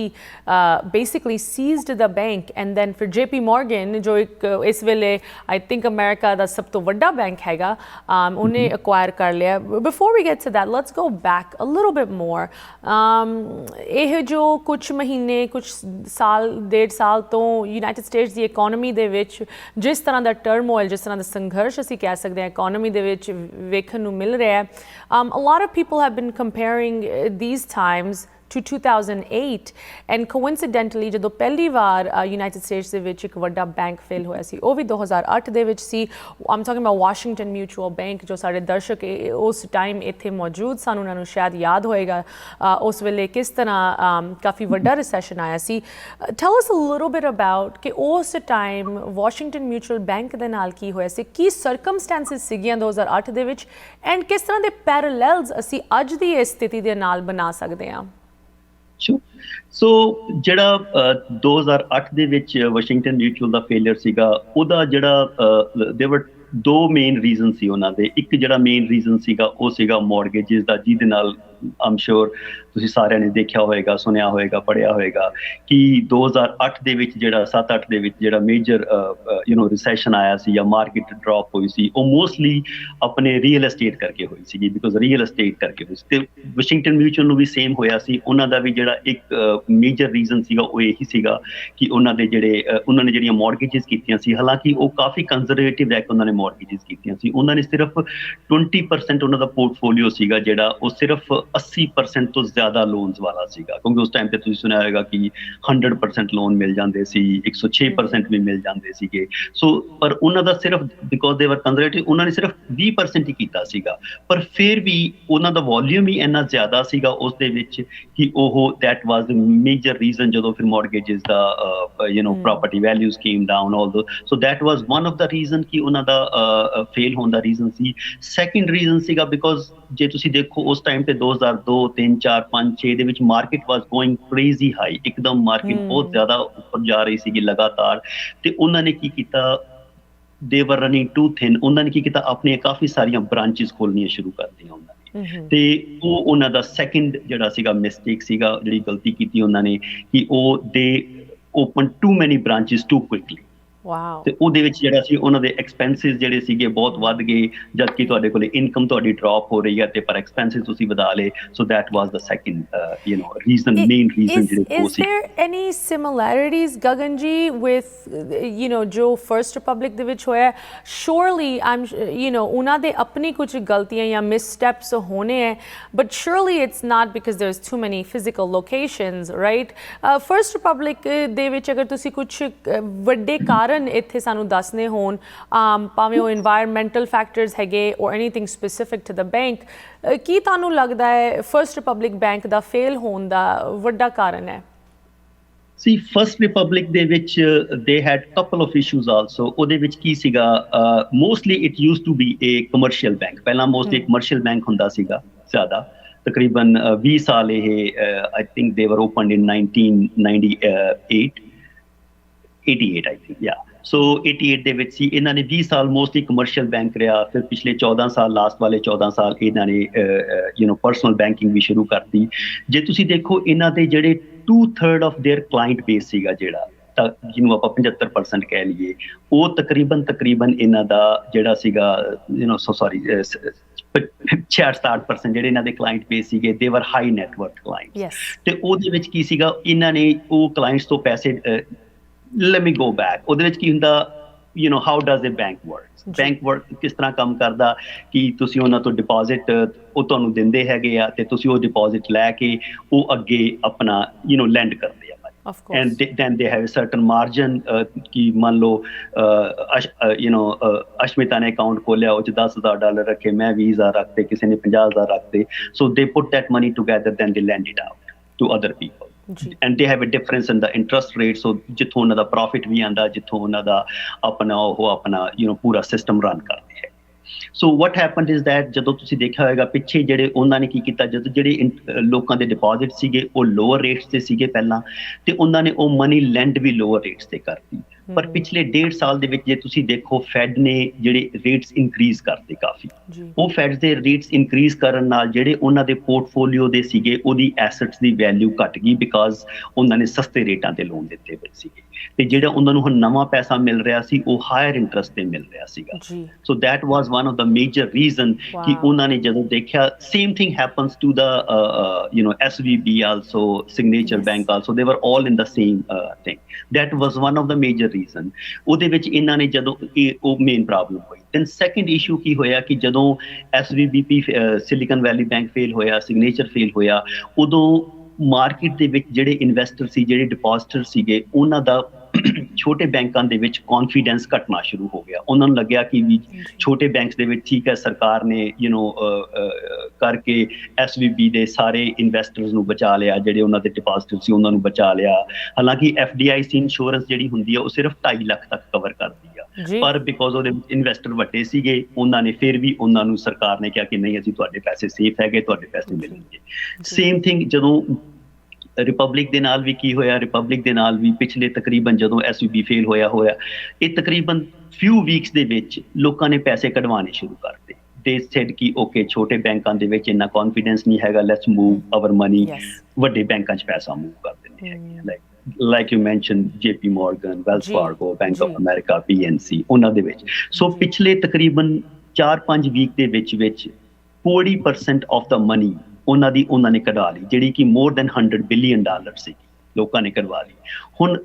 basically seized the bank and then ਫਿਰ JP Morgan ਜੋ ਇੱਕ ਇਸ ਵੇਲੇ ਆਈ ਥਿੰਕ ਅਮਰੀਕਾ ਦਾ ਸਭ ਤੋਂ ਵੱਡਾ ਬੈਂਕ ਹੈਗਾ, ਉਹਨੇ ਅਕਵਾਇਰ ਕਰ ਲਿਆ। Before we get to that let's go back a little bit more. ਇਹ ਜੋ ਕੁਛ ਮਹੀਨੇ, ਕੁਛ ਸਾਲ, 1.5 ਸਾਲ ਤੋਂ ਯੂਨਾਈਟਿਡ ਸਟੇਟਸ ਦੀ ਇਕੋਨਮੀ ਦੇ ਵਿੱਚ ਜਿਸ ਤਰ੍ਹਾਂ ਦਾ ਟਰਮੋਇਲ, ਜਿਸ ਤਰ੍ਹਾਂ ਦਾ ਸੰਘਰਸ਼ ਅਸੀਂ ਕਹਿ ਸਕਦੇ ਹਾਂ ਇਕੋਨਮੀ ਦੇ ਵਿੱਚ ਵੇਖਣ ਨੂੰ ਮਿਲ ਰਿਹਾ ਹੈ, a lot of people have been comparing these times to 2008 and coincidentally ਜਦੋਂ ਪਹਿਲੀ ਵਾਰ ਯੂਨਾਈਟਿਡ ਸਟੇਟਸ ਦੇ ਵਿੱਚ ਇੱਕ ਵੱਡਾ ਬੈਂਕ ਫੇਲ ਹੋਇਆ ਸੀ ਉਹ ਵੀ 2008 ਦੇ ਵਿੱਚ ਸੀ। I'm talking about Washington Mutual Bank। ਜੋ ਸਾਡੇ ਦਰਸ਼ਕ ਉਸ ਟਾਈਮ ਇੱਥੇ ਮੌਜੂਦ ਸਨ ਉਹਨਾਂ ਨੂੰ ਸ਼ਾਇਦ ਯਾਦ ਹੋਏਗਾ ਉਸ ਵੇਲੇ ਕਿਸ ਤਰ੍ਹਾਂ ਕਾਫੀ ਵੱਡਾ ਰਿਸੈਸ਼ਨ ਆਇਆ ਸੀ। Tell us a little bit about ਕਿ ਉਸ ਟਾਈਮ ਵਾਸ਼ਿੰਗਟਨ ਮਿਊਚੁਅਲ ਬੈਂਕ ਦੇ ਨਾਲ ਕੀ ਹੋਇਆ ਸੀ, ਕੀ ਸਰਕਮਸਟੈਂਸਿਸ ਸੀਗੀਆਂ 2008 ਦੇ ਵਿੱਚ ਐਂਡ ਕਿਸ ਤਰ੍ਹਾਂ ਦੇ ਪੈਰਲਲਸ ਅਸੀਂ ਅੱਜ ਦੀ ਇਸ ਸਥਿਤੀ ਦੇ ਨਾਲ ਬਣਾ ਸਕਦੇ ਹਾਂ। ਸੋ ਜਿਹੜਾ 2008 ਦੇ ਵਿੱਚ ਵਾਸ਼ਿੰਗਟਨ ਮਿਊਚੁਅਲ ਦਾ ਫੇਲਿਅਰ ਸੀਗਾ, ਉਹਦਾ ਜਿਹੜਾ ਦੇਵਰ 2 ਮੇਨ ਰੀਜ਼ਨ ਸੀ ਉਹਨਾਂ ਦੇ। ਇੱਕ ਜਿਹੜਾ ਮੇਨ ਰੀਜ਼ਨ ਸੀਗਾ ਉਹ ਸੀਗਾ ਮੌਰਗੇਜਿਸ ਦਾ, ਜਿਹਦੇ ਨਾਲ ਆਮ ਸ਼ੋਰ ਤੁਸੀਂ ਸਾਰਿਆਂ ਨੇ ਦੇਖਿਆ ਹੋਏਗਾ, ਸੁਣਿਆ ਹੋਏਗਾ, ਪੜ੍ਹਿਆ ਹੋਏਗਾ ਕਿ 2008 ਦੇ ਵਿੱਚ ਜਿਹੜਾ 7-8 ਦੇ ਵਿੱਚ ਜਿਹੜਾ ਮੇਜਰ ਰਿਸੈਸ਼ਨ ਆਇਆ ਸੀ ਜਾਂ ਮਾਰਕੀਟ ਡ੍ਰੌਪ ਹੋਈ ਸੀ, ਉਹ ਮੋਸਟਲੀ ਆਪਣੇ ਰੀਅਲ ਐਸਟੇਟ ਕਰਕੇ ਹੋਈ ਸੀਗੀ, ਬਿਕੋਜ਼ ਰੀਅਲ ਐਸਟੇਟ ਕਰਕੇ ਹੋਈ ਸੀ। ਤੇ ਵਾਸ਼ਿੰਗਟਨ ਮਿਊਚੁਅਲ ਨੂੰ ਵੀ ਸੇਮ ਹੋਇਆ ਸੀ। ਉਹਨਾਂ ਦਾ ਵੀ ਜਿਹੜਾ ਇੱਕ ਮੇਜਰ ਰੀਜ਼ਨ ਸੀਗਾ ਉਹ ਇਹੀ ਸੀਗਾ ਕਿ ਉਹਨਾਂ ਦੇ ਉਹਨਾਂ ਨੇ ਜਿਹੜੀਆਂ ਮੌਰਗੇਜਿਸ ਕੀਤੀਆਂ ਸੀ, ਹਾਲਾਂਕਿ ਉਹ ਕਾਫੀ ਕੰਜ਼ਰਵੇਟਿਵ ਰਹਿ ਕੇ ਉਹਨਾਂ ਨੇ ਮੌਰਗੇਜਿਸ ਕੀਤੀਆਂ ਸੀ। ਉਹਨਾਂ ਨੇ ਸਿਰਫ 20% ਉਹਨਾਂ ਦਾ ਪੋਰਟਫੋਲੀਓ ਸੀਗਾ ਜਿਹੜਾ ਉਹ ਸਿਰਫ 80% ਤੋਂ ਜ਼ਿਆਦਾ ਲੋਨਸ ਵਾਲਾ ਸੀਗਾ, ਕਿਉਂਕਿ ਉਸ ਟਾਈਮ ਤੇ ਤੁਸੀਂ ਸੁਣਿਆ ਹੋਏਗਾ ਕਿ 100% ਲੋਨ ਮਿਲ ਜਾਂਦੇ ਸੀ, 106% ਵੀ ਮਿਲ ਜਾਂਦੇ ਸੀਗੇ। ਸੋ ਪਰ ਉਹਨਾਂ ਦਾ ਸਿਰਫ ਬਿਕੋਜ਼ ਦੇ ਵਰ ਕੰਜ਼ਰਵੇਟਿਵ, ਉਹਨਾਂ ਨੇ ਸਿਰਫ 20% ਹੀ ਕੀਤਾ ਸੀਗਾ, ਪਰ ਫਿਰ ਵੀ ਉਹਨਾਂ ਦਾ ਵੋਲਿਊਮ ਹੀ ਇੰਨਾ ਜ਼ਿਆਦਾ ਸੀਗਾ ਉਸ ਦੇ ਵਿੱਚ ਕਿ ਉਹ that was the major reason ਜਦੋਂ ਫਿਰ mortgages the property values came down although, so that was one of the reason ਕਿ ਉਹਨਾਂ ਦਾ fail ਹੋਣ ਦਾ reason ਸੀ। second reason ਸੀਗਾ because ਜੇ ਤੁਸੀਂ ਦੇਖੋ ਉਸ ਟਾਈਮ ਤੇ 2002 3 4 5 6 ਦੇ ਵਿੱਚ market was going crazy high, ਇੱਕਦਮ market ਬਹੁਤ ਜ਼ਿਆਦਾ ਉੱਪਰ ਜਾ ਰਹੀ ਸੀਗੀ ਲਗਾਤਾਰ, ਤੇ ਉਹਨਾਂ ਨੇ ਕੀ ਕੀਤਾ, they were running too thin, ਉਹਨਾਂ ਨੇ ਕੀ ਕੀਤਾ, ਆਪਣੀਆਂ ਕਾਫੀ ਸਾਰੀਆਂ branches ਖੋਲਣੀਆਂ ਸ਼ੁਰੂ ਕਰ ਦਿੱਤੀਆਂ ਉਹਨਾਂ ਨੇ। ਤੇ ਉਹ ਉਹਨਾਂ ਦਾ ਸੈਕਿੰਡ ਜਿਹੜਾ ਸੀਗਾ ਮਿਸਟੇਕ ਸੀਗਾ, ਜਿਹੜੀ ਗਲਤੀ ਕੀਤੀ ਉਹਨਾਂ ਨੇ, ਕਿ ਉਹ ਦੇ ਓਪਨ ਟੂ ਮੈਨੀ ਬ੍ਰਾਂਚਿਸ ਟੂ ਕੁਇਕਲੀ। ਵਾਓ। ਤੇ ਉਹਦੇ ਵਿੱਚ ਜਿਹੜਾ ਸੀ ਉਹਨਾਂ ਦੇ ਐਕਸਪੈਂਸਿਸ ਜਿਹੜੇ ਸੀਗੇ ਬਹੁਤ ਵੱਧ ਗਏ, ਜਦ ਕਿ ਤੁਹਾਡੇ ਕੋਲੇ ਇਨਕਮ ਤੁਹਾਡੀ ਡ੍ਰੌਪ ਹੋ ਰਹੀ ਹੈ ਤੇ ਪਰ ਐਕਸਪੈਂਸਿਸ ਤੁਸੀਂ ਵਧਾ ਲਏ। ਸੋ that was the second reason, main reason ਜਿਹੜੇ ਉਹ ਸੀ। Is there any similarities, Gagan ji, with ਜੋ ਫਰਸਟ ਰਿਪਬਲਿਕ ਦੇ ਵਿੱਚ ਹੋਇਆ? surely I'm ਉਹਨਾਂ ਦੇ ਆਪਣੀ ਕੁਝ ਗਲਤੀਆਂ ਜਾਂ ਮਿਸਸਟੈਪਸ ਹੋਣੇ ਹੈ, but surely it's not because there's too many physical locations, right? First republic ਦੇ ਵਿੱਚ ਅਗਰ ਤੁਸੀਂ ਕੁਝ ਵੱਡੇ ਕਾਰਨ ਇੱਥੇ ਸਾਨੂੰ ਦੱਸਣੇ ਹੋਣ, ਭਾਵੇਂ ਉਹ environmental factors ਹੈਗੇ or anything specific to the bank, ਕੀ ਤੁਹਾਨੂੰ ਲੱਗਦਾ ਹੈ ਫਰਸਟ ਰਿਪਬਲਿਕ ਬੈਂਕ ਦਾ ਫੇਲ ਹੋਣ ਦਾ ਵੱਡਾ ਕਾਰਨ ਹੈ? See, First Republic ਦੇ ਵਿੱਚ they had couple of issues also. ਉਹਦੇ ਵਿੱਚ ਕੀ ਸੀਗਾ, mostly it used to be a commercial bank, ਪਹਿਲਾਂ mostly commercial bank ਹੁੰਦਾ ਸੀਗਾ ਜ਼ਿਆਦਾ, ਤਕਰੀਬਨ 20 ਸਾਲ ਇਹ I think they were opened in 1998 88 I think, yeah. So 88 ਦੇ ਵਿੱਚ ਸੀ, ਇਹਨਾਂ ਨੇ 20 ਸਾਲ ਮੋਸਟਲੀ ਕਮਰਸ਼ੀਅਲ ਬੈਂਕ ਰਿਹਾ। ਫਿਰ ਪਿਛਲੇ 14 ਸਾਲ, ਲਾਸਟ ਵਾਲੇ 14 ਸਾਲ ਇਹਨਾਂ ਨੇ ਪਰਸਨਲ ਬੈਂਕਿੰਗ ਵੀ ਸ਼ੁਰੂ ਕਰਤੀ। ਜੇ ਤੁਸੀਂ ਦੇਖੋ ਇਹਨਾਂ ਦੇ ਜਿਹੜੇ 2/3 ਆਫ देयर ਕਲਾਇੰਟ ਬੇਸ ਸੀਗਾ, ਜਿਹੜਾ ਤਾਂ ਜਿਹਨੂੰ ਆਪਾਂ 75% ਕਹਿ ਲਈਏ, ਉਹ ਤਕਰੀਬਨ ਇਹਨਾਂ ਦਾ ਜਿਹੜਾ ਸੀਗਾ 66-67% ਜਿਹੜੇ ਇਹਨਾਂ ਦੇ ਕਲਾਇੰਟ ਬੇਸ ਸੀਗੇ, ਦੇ ਵਰ ਹਾਈ ਨੈਟਵਰਕ ਕਲਾਇੰਟਸ। ਤੇ ਉਹਦੇ ਵਿੱਚ ਕੀ ਸੀਗਾ, ਇਹਨਾਂ ਨੇ ਉਹ ਕਲਾਇੰਟਸ ਤੋਂ ਪੈਸੇ let me go back, ਉਹਦੇ ਵਿੱਚ ਕੀ ਹੁੰਦਾ, how does a bank work, ਕਿਸ ਤਰ੍ਹਾਂ ਕੰਮ ਕਰਦਾ, ਕਿ ਤੁਸੀਂ ਉਹਨਾਂ ਤੋਂ ਡਿਪੋਜ਼ਿਟ ਉਹ ਤੁਹਾਨੂੰ ਦਿੰਦੇ ਹੈਗੇ ਆ, ਤੇ ਤੁਸੀਂ ਉਹ ਡਿਪੋਜ਼ਿਟ ਲੈ ਕੇ ਉਹ ਅੱਗੇ ਆਪਣਾ ਲੈਂਡ ਕਰਦੇ ਆ। And then they have a certain margin, ਕਿ ਮੰਨ ਲਓ ਅਸ਼ਮਿਤਾ ਨੇ ਅਕਾਊਂਟ ਖੋਲਿਆ, ਉਹ 'ਚ $10,000 ਰੱਖੇ, ਮੈਂ 20,000 ਰੱਖਤੇ, ਕਿਸੇ ਨੇ 50,000 ਰੱਖਤੇ। so they put that money together, then they lend it out to other people. And they have a difference in the interest rate, so ਜਿੱਥੋਂ ਉਹਨਾਂ ਦਾ ਪ੍ਰੋਫਿਟ ਵੀ ਆਉਂਦਾ, ਜਿੱਥੋਂ ਉਹਨਾਂ ਦਾ ਆਪਣਾ ਪੂਰਾ ਸਿਸਟਮ ਰਨ ਕਰਦੇ ਹੈ। ਸੋ what happened is that ਜਦੋਂ ਤੁਸੀਂ ਦੇਖਿਆ ਹੋਏਗਾ ਪਿੱਛੇ ਜਿਹੜੇ ਉਹਨਾਂ ਨੇ ਕੀ ਕੀਤਾ, ਜਦੋਂ ਜਿਹੜੇ ਲੋਕਾਂ ਦੇ ਡਿਪੋਜ਼ਿਟ ਸੀਗੇ ਉਹ ਲੋਅਰ ਰੇਟਸ ਤੇ ਸੀਗੇ ਪਹਿਲਾਂ, ਤੇ ਉਹਨਾਂ ਨੇ ਉਹ ਮਨੀ ਲੈਂਡ ਵੀ ਲੋਅਰ ਰੇਟਸ ਤੇ ਕਰਤੀ। ਪਰ ਪਿਛਲੇ 1.5 ਸਾਲ ਦੇ ਵਿੱਚ ਜੇ ਤੁਸੀਂ ਦੇਖੋ, ਫੈਡ ਨੇ ਜਿਹੜੇ ਰੇਟਸ ਇਨਕਰੀਜ਼ ਕਰਤੇ ਕਾਫੀ। ਉਹ ਫੈਡ ਦੇ ਰੇਟਸ ਇਨਕਰੀਜ਼ ਕਰਨ ਨਾਲ ਜਿਹੜੇ ਉਹਨਾਂ ਦੇ ਪੋਰਟਫੋਲੀਓ ਦੇ ਸੀਗੇ, ਉਹਦੀ ਐਸੈਟਸ ਦੀ ਵੈਲਿਊ ਘਟ ਗਈ, ਬਿਕਾਜ਼ ਉਹਨਾਂ ਨੇ ਸਸਤੇ ਰੇਟਾਂ ਤੇ ਲੋਨ ਦਿੱਤੇ ਹੋਏ ਸੀਗੇ, ਤੇ ਜਿਹੜਾ ਉਹਨਾਂ ਨੂੰ ਹੁਣ ਨਵਾਂ ਪੈਸਾ ਮਿਲ ਰਿਹਾ ਸੀ ਉਹ ਹਾਇਰ ਇੰਟਰਸਟ ਤੇ ਮਿਲ ਰਿਹਾ ਸੀਗਾ। So that was one of the major reason ਕਿ ਉਹਨਾਂ ਨੇ ਜਦੋਂ ਦੇਖਿਆ, same thing happens to the SVB also, signature bank also, they were all in the same thing. That was one of the major reason. ਉਹਦੇ ਵਿੱਚ ਇਹਨਾਂ ਨੇ ਜਦੋਂ ਉਹ ਮੇਨ ਪ੍ਰੋਬਲਮ ਹੋਈ। ਦੈਨ ਸੈਕਿੰਡ ਇਸ਼ੂ ਕੀ ਹੋਇਆ ਕਿ ਜਦੋਂ SVB ਸਿਲੀਕਨ ਵੈਲੀ ਬੈਂਕ ਫੇਲ ਹੋਇਆ, ਸਿਗਨੇਚਰ ਫੇਲ ਹੋਇਆ, ਉਦੋਂ ਮਾਰਕੀਟ ਦੇ ਵਿੱਚ ਜਿਹੜੇ ਇਨਵੈਸਟਰ ਸੀ, ਜਿਹੜੇ ਡਿਪੋਜ਼ਿਟਰ ਸੀਗੇ, ਉਹਨਾਂ ਦਾ ਛੋਟੇ ਬੈਂਕਾਂ ਦੇ ਵਿੱਚ ਕੌਨਫੀਡੈਂਸ ਘਟਣਾ ਸ਼ੁਰੂ ਹੋ ਗਿਆ। ਉਹਨਾਂ ਨੂੰ ਲੱਗਿਆ ਕਿ ਵੀ ਛੋਟੇ ਬੈਂਕਸ ਦੇ ਵਿੱਚ ਠੀਕ ਹੈ, ਸਰਕਾਰ ਨੇ ਕਰਕੇ SVB ਦੇ ਸਾਰੇ ਇਨਵੈਸਟਰਸ ਨੂੰ ਬਚਾ ਲਿਆ, ਜਿਹੜੇ ਉਹਨਾਂ ਦੇ ਡਿਪੋਜ਼ਿਟਰ ਸੀ ਉਹਨਾਂ ਨੂੰ ਬਚਾ ਲਿਆ। ਹਾਲਾਂਕਿ FDIC ਇੰਸ਼ੋਰੈਂਸ ਜਿਹੜੀ ਹੁੰਦੀ ਆ ਉਹ ਸਿਰਫ 2.5 ਲੱਖ ਤੱਕ ਕਵਰ ਕਰਦੀ ਆ, ਪਰ ਬਿਕੋਜ਼ ਉਹਦੇ ਇਨਵੈਸਟਰ ਵੱਡੇ ਸੀਗੇ, ਉਹਨਾਂ ਨੇ ਫਿਰ ਵੀ ਉਹਨਾਂ ਨੂੰ ਸਰਕਾਰ ਨੇ ਕਿਹਾ ਕਿ ਨਹੀਂ, ਅਸੀਂ ਤੁਹਾਡੇ ਪੈਸੇ ਸੇਫ ਹੈਗੇ, ਤੁਹਾਡੇ ਪੈਸੇ ਮਿਲਣਗੇ। ਸੇਮ ਥਿੰਗ ਜਦੋਂ ਰਿਪਬਲਿਕ ਦੇ ਨਾਲ ਵੀ ਕੀ ਹੋਇਆ, ਰਿਪਬਲਿਕ ਦੇ ਨਾਲ ਵੀ ਪਿਛਲੇ ਤਕਰੀਬਨ ਜਦੋਂ SVB ਫੇਲ ਹੋਇਆ, ਇਹ ਤਕਰੀਬਨ ਫਿਊ ਵੀਕਸ ਦੇ ਵਿੱਚ ਲੋਕਾਂ ਨੇ ਪੈਸੇ ਕਢਵਾਉਣੇ ਸ਼ੁਰੂ ਕਰਤੇ। ਦੇ ਸੈਡ ਕਿ ਓਕੇ, ਛੋਟੇ ਬੈਂਕਾਂ ਦੇ ਵਿੱਚ ਇੰਨਾ ਕੌਨਫੀਡੈਂਸ ਨਹੀਂ ਹੈਗਾ, ਲੈਟਸ ਮੂਵ ਆਵਰ ਮਨੀ, ਵੱਡੇ ਬੈਂਕਾਂ 'ਚ ਪੈਸਾ ਮੂਵ ਕਰ ਦਿੰਦੇ ਹੈਗੇ, like you mentioned JP Morgan, Wells Fargo, Bank of America, PNC, ਉਹਨਾਂ ਦੇ ਵਿੱਚ। ਸੋ ਪਿਛਲੇ ਤਕਰੀਬਨ 4-5 ਵੀਕ ਦੇ ਵਿੱਚ 40% ਆਫ ਦਾ ਮਨੀ ਉਹਨਾਂ ਨੇ ਕਢਾ ਲਈ, ਜਿਹੜੀ ਕਿ more than $100 billion ਸੀ, ਲੋਕਾਂ ਨੇ ਕਢਵਾ ਲਈ। ਹੁਣ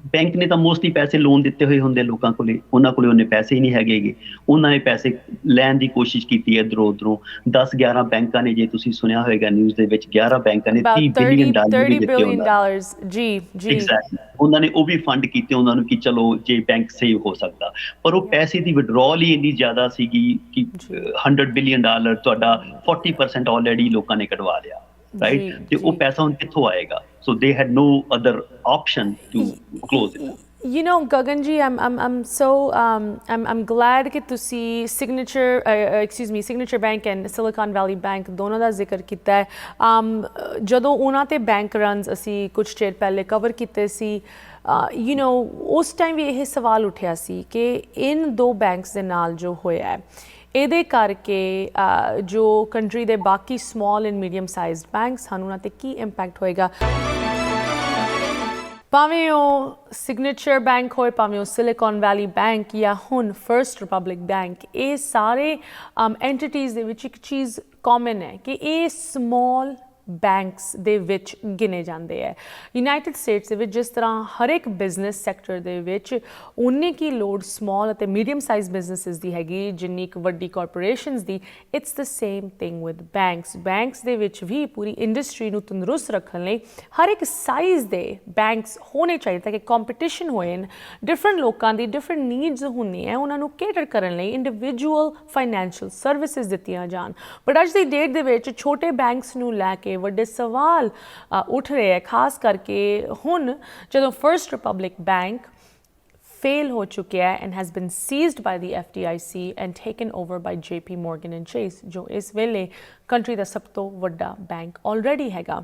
ਬੈਂਕ ਨੇ ਤਾਂ ਮੋਸਟਲੀ ਪੈਸੇ ਲੋਨ ਦਿੱਤੇ ਹੋਏ ਹੁੰਦੇ ਲੋਕਾਂ ਕੋਲੇ, ਉਹਨਾਂ ਕੋਲੇ ਉਹਨੇ ਪੈਸੇ ਹੀ ਨਹੀਂ ਹੈਗੇਗੇ। ਉਹਨਾਂ ਨੇ ਪੈਸੇ ਲੈਣ ਦੀ ਕੋਸ਼ਿਸ਼ ਕੀਤੀ ਹੈ ਇੱਧਰੋਂ ਉੱਧਰੋਂ। 10-11 ਬੈਂਕਾਂ ਨੇ, ਜੇ ਤੁਸੀਂ ਸੁਣਿਆ ਹੋਏਗਾ ਨਿਊਜ਼ ਦੇ ਵਿੱਚ, 11 ਬੈਂਕਾਂ ਨੇ about 30 ਬਿਲੀਅਨ ਡਾਲਰ ਵੀ 30 ਦਿੱਤੇ billion ਉਹਨਾਂ dollars ਜੀ ਜੀ ਐਗਜ਼ੈਕਟਲੀ। ਉਹਨਾਂ ਨੇ ਉਹ ਵੀ ਫੰਡ ਕੀਤੇ ਉਹਨਾਂ ਨੂੰ ਕਿ ਚਲੋ ਜੇ ਬੈਂਕ ਸੇਵ ਹੋ ਸਕਦਾ, ਪਰ ਉਹ ਪੈਸੇ ਦੀ ਵਿਡਰੋਲ ਹੀ ਇੰਨੀ ਜ਼ਿਆਦਾ ਸੀਗੀ ਕਿ 100 ਬਿਲੀਅਨ ਡਾਲਰ ਤੁਹਾਡਾ 40% ਆਲਰੇਡੀ ਲੋਕਾਂ ਨੇ ਕਢਵਾ ਲਿਆ, ਰਾਈਟ? ਤੇ ਉਹ ਪੈਸਾ ਹੁਣ ਕਿੱਥੋਂ ਆਏਗਾ? So they had no other option to close it. You know, Gagan ji, I'm glad कि तुसी Signature Bank and Silicon Valley Bank दोनों ਦਾ ਜ਼ਿਕਰ ਕੀਤਾ ਹੈ। ਜਦੋਂ ਉਹਨਾਂ ਤੇ ਬੈਂਕ ਰਨਸ ਅਸੀਂ ਕੁਝ ਚਿਰ ਪਹਿਲੇ ਕਵਰ ਕੀਤੇ ਸੀ, ਯੂ ਨੋ ਉਸ ਟਾਈਮ ਵੀ ਇਹ ਸਵਾਲ ਉੱਠਿਆ ਸੀ ਕਿ ਇਨ ਦੋ ਬੈਂਕਸ ਦੇ ਨਾਲ ਜੋ ਹੋਇਆ ਹੈ ਇਹਦੇ ਕਰਕੇ ਜੋ ਕੰਟਰੀ ਦੇ ਬਾਕੀ ਸਮਾਲ ਐਂਡ ਮੀਡੀਅਮ ਸਾਈਜ਼ਡ ਬੈਂਕਸ ਹਨ ਉਹਨਾਂ ਤੇ ਕੀ ਇੰਪੈਕਟ ਹੋਏਗਾ। ਭਾਵੇਂ ਉਹ ਸਿਗਨੇਚਰ ਬੈਂਕ ਹੋਏ, ਭਾਵੇਂ ਉਹ ਸਿਲੀਕਨ ਵੈਲੀ ਬੈਂਕ ਜਾਂ ਹੁਣ ਫਰਸਟ ਰਿਪਬਲਿਕ ਬੈਂਕ, ਇਹ ਸਾਰੇ ਐਂਟੀਟੀਜ਼ ਦੇ ਵਿੱਚ ਇੱਕ ਚੀਜ਼ ਕਾਮਨ ਹੈ ਕਿ ਇਹ ਸਮਾਲ ਬੈਂਕਸ ਦੇ ਵਿੱਚ ਗਿਣੇ ਜਾਂਦੇ ਹੈ। ਯੂਨਾਈਟਿਡ ਸਟੇਟਸ ਦੇ ਵਿੱਚ ਜਿਸ ਤਰ੍ਹਾਂ ਹਰ ਇੱਕ ਬਿਜ਼ਨਸ ਸੈਕਟਰ ਦੇ ਵਿੱਚ ਉਨੀ ਕੀ ਲੋੜ ਸਮਾਲ ਅਤੇ ਮੀਡੀਅਮ ਸਾਈਜ਼ ਬਿਜ਼ਨਸਿਸ ਦੀ ਹੈਗੀ ਜਿੰਨੀ ਇੱਕ ਵੱਡੀ corporations the, it's the same thing with banks. Banks ਦੇ ਵਿੱਚ ਵੀ ਪੂਰੀ ਇੰਡਸਟਰੀ ਨੂੰ ਤੰਦਰੁਸਤ ਰੱਖਣ ਲਈ ਹਰ ਇੱਕ ਸਾਈਜ਼ ਦੇ ਬੈਂਕਸ ਹੋਣੇ ਚਾਹੀਦੇ ਤਾਂ ਕਿ ਕੰਪੀਟੀਸ਼ਨ ਹੋਏ, ਡਿਫਰੈਂਟ ਲੋਕਾਂ ਦੀ ਡਿਫਰੈਂਟ ਨੀਡਸ ਹੁੰਦੀਆਂ ਉਹਨਾਂ ਨੂੰ ਕੇਟਰ ਕਰਨ ਲਈ ਇੰਡੀਵਿਜੂਅਲ ਫਾਈਨੈਂਸ਼ੀਅਲ ਸਰਵਿਸਿਜ਼ ਦਿੱਤੀਆਂ ਜਾਣ। ਬਟ ਅੱਜ ਦੀ ਡੇਟ ਦੇ ਵਿੱਚ ਛੋਟੇ ਬੈਂਕਸ ਨੂੰ ਲੈ ਕੇ ਵੱਡੇ ਸਵਾਲ ਉੱਠ ਰਹੇ ਹੈ, ਖਾਸ ਕਰਕੇ ਹੁਣ ਜਦੋਂ ਫਰਸਟ ਰਿਪਬਲਿਕ ਬੈਂਕ fail ਹੋ ਚੁੱਕਿਆ ਹੈ and has been seized by the FDIC and taken over by JP Morgan and Chase, ਜੋ ਇਸ ਵੇਲੇ ਕੰਟਰੀ ਦਾ ਸਭ ਤੋਂ ਵੱਡਾ ਬੈਂਕ ਆਲਰੇਡੀ ਹੈਗਾ।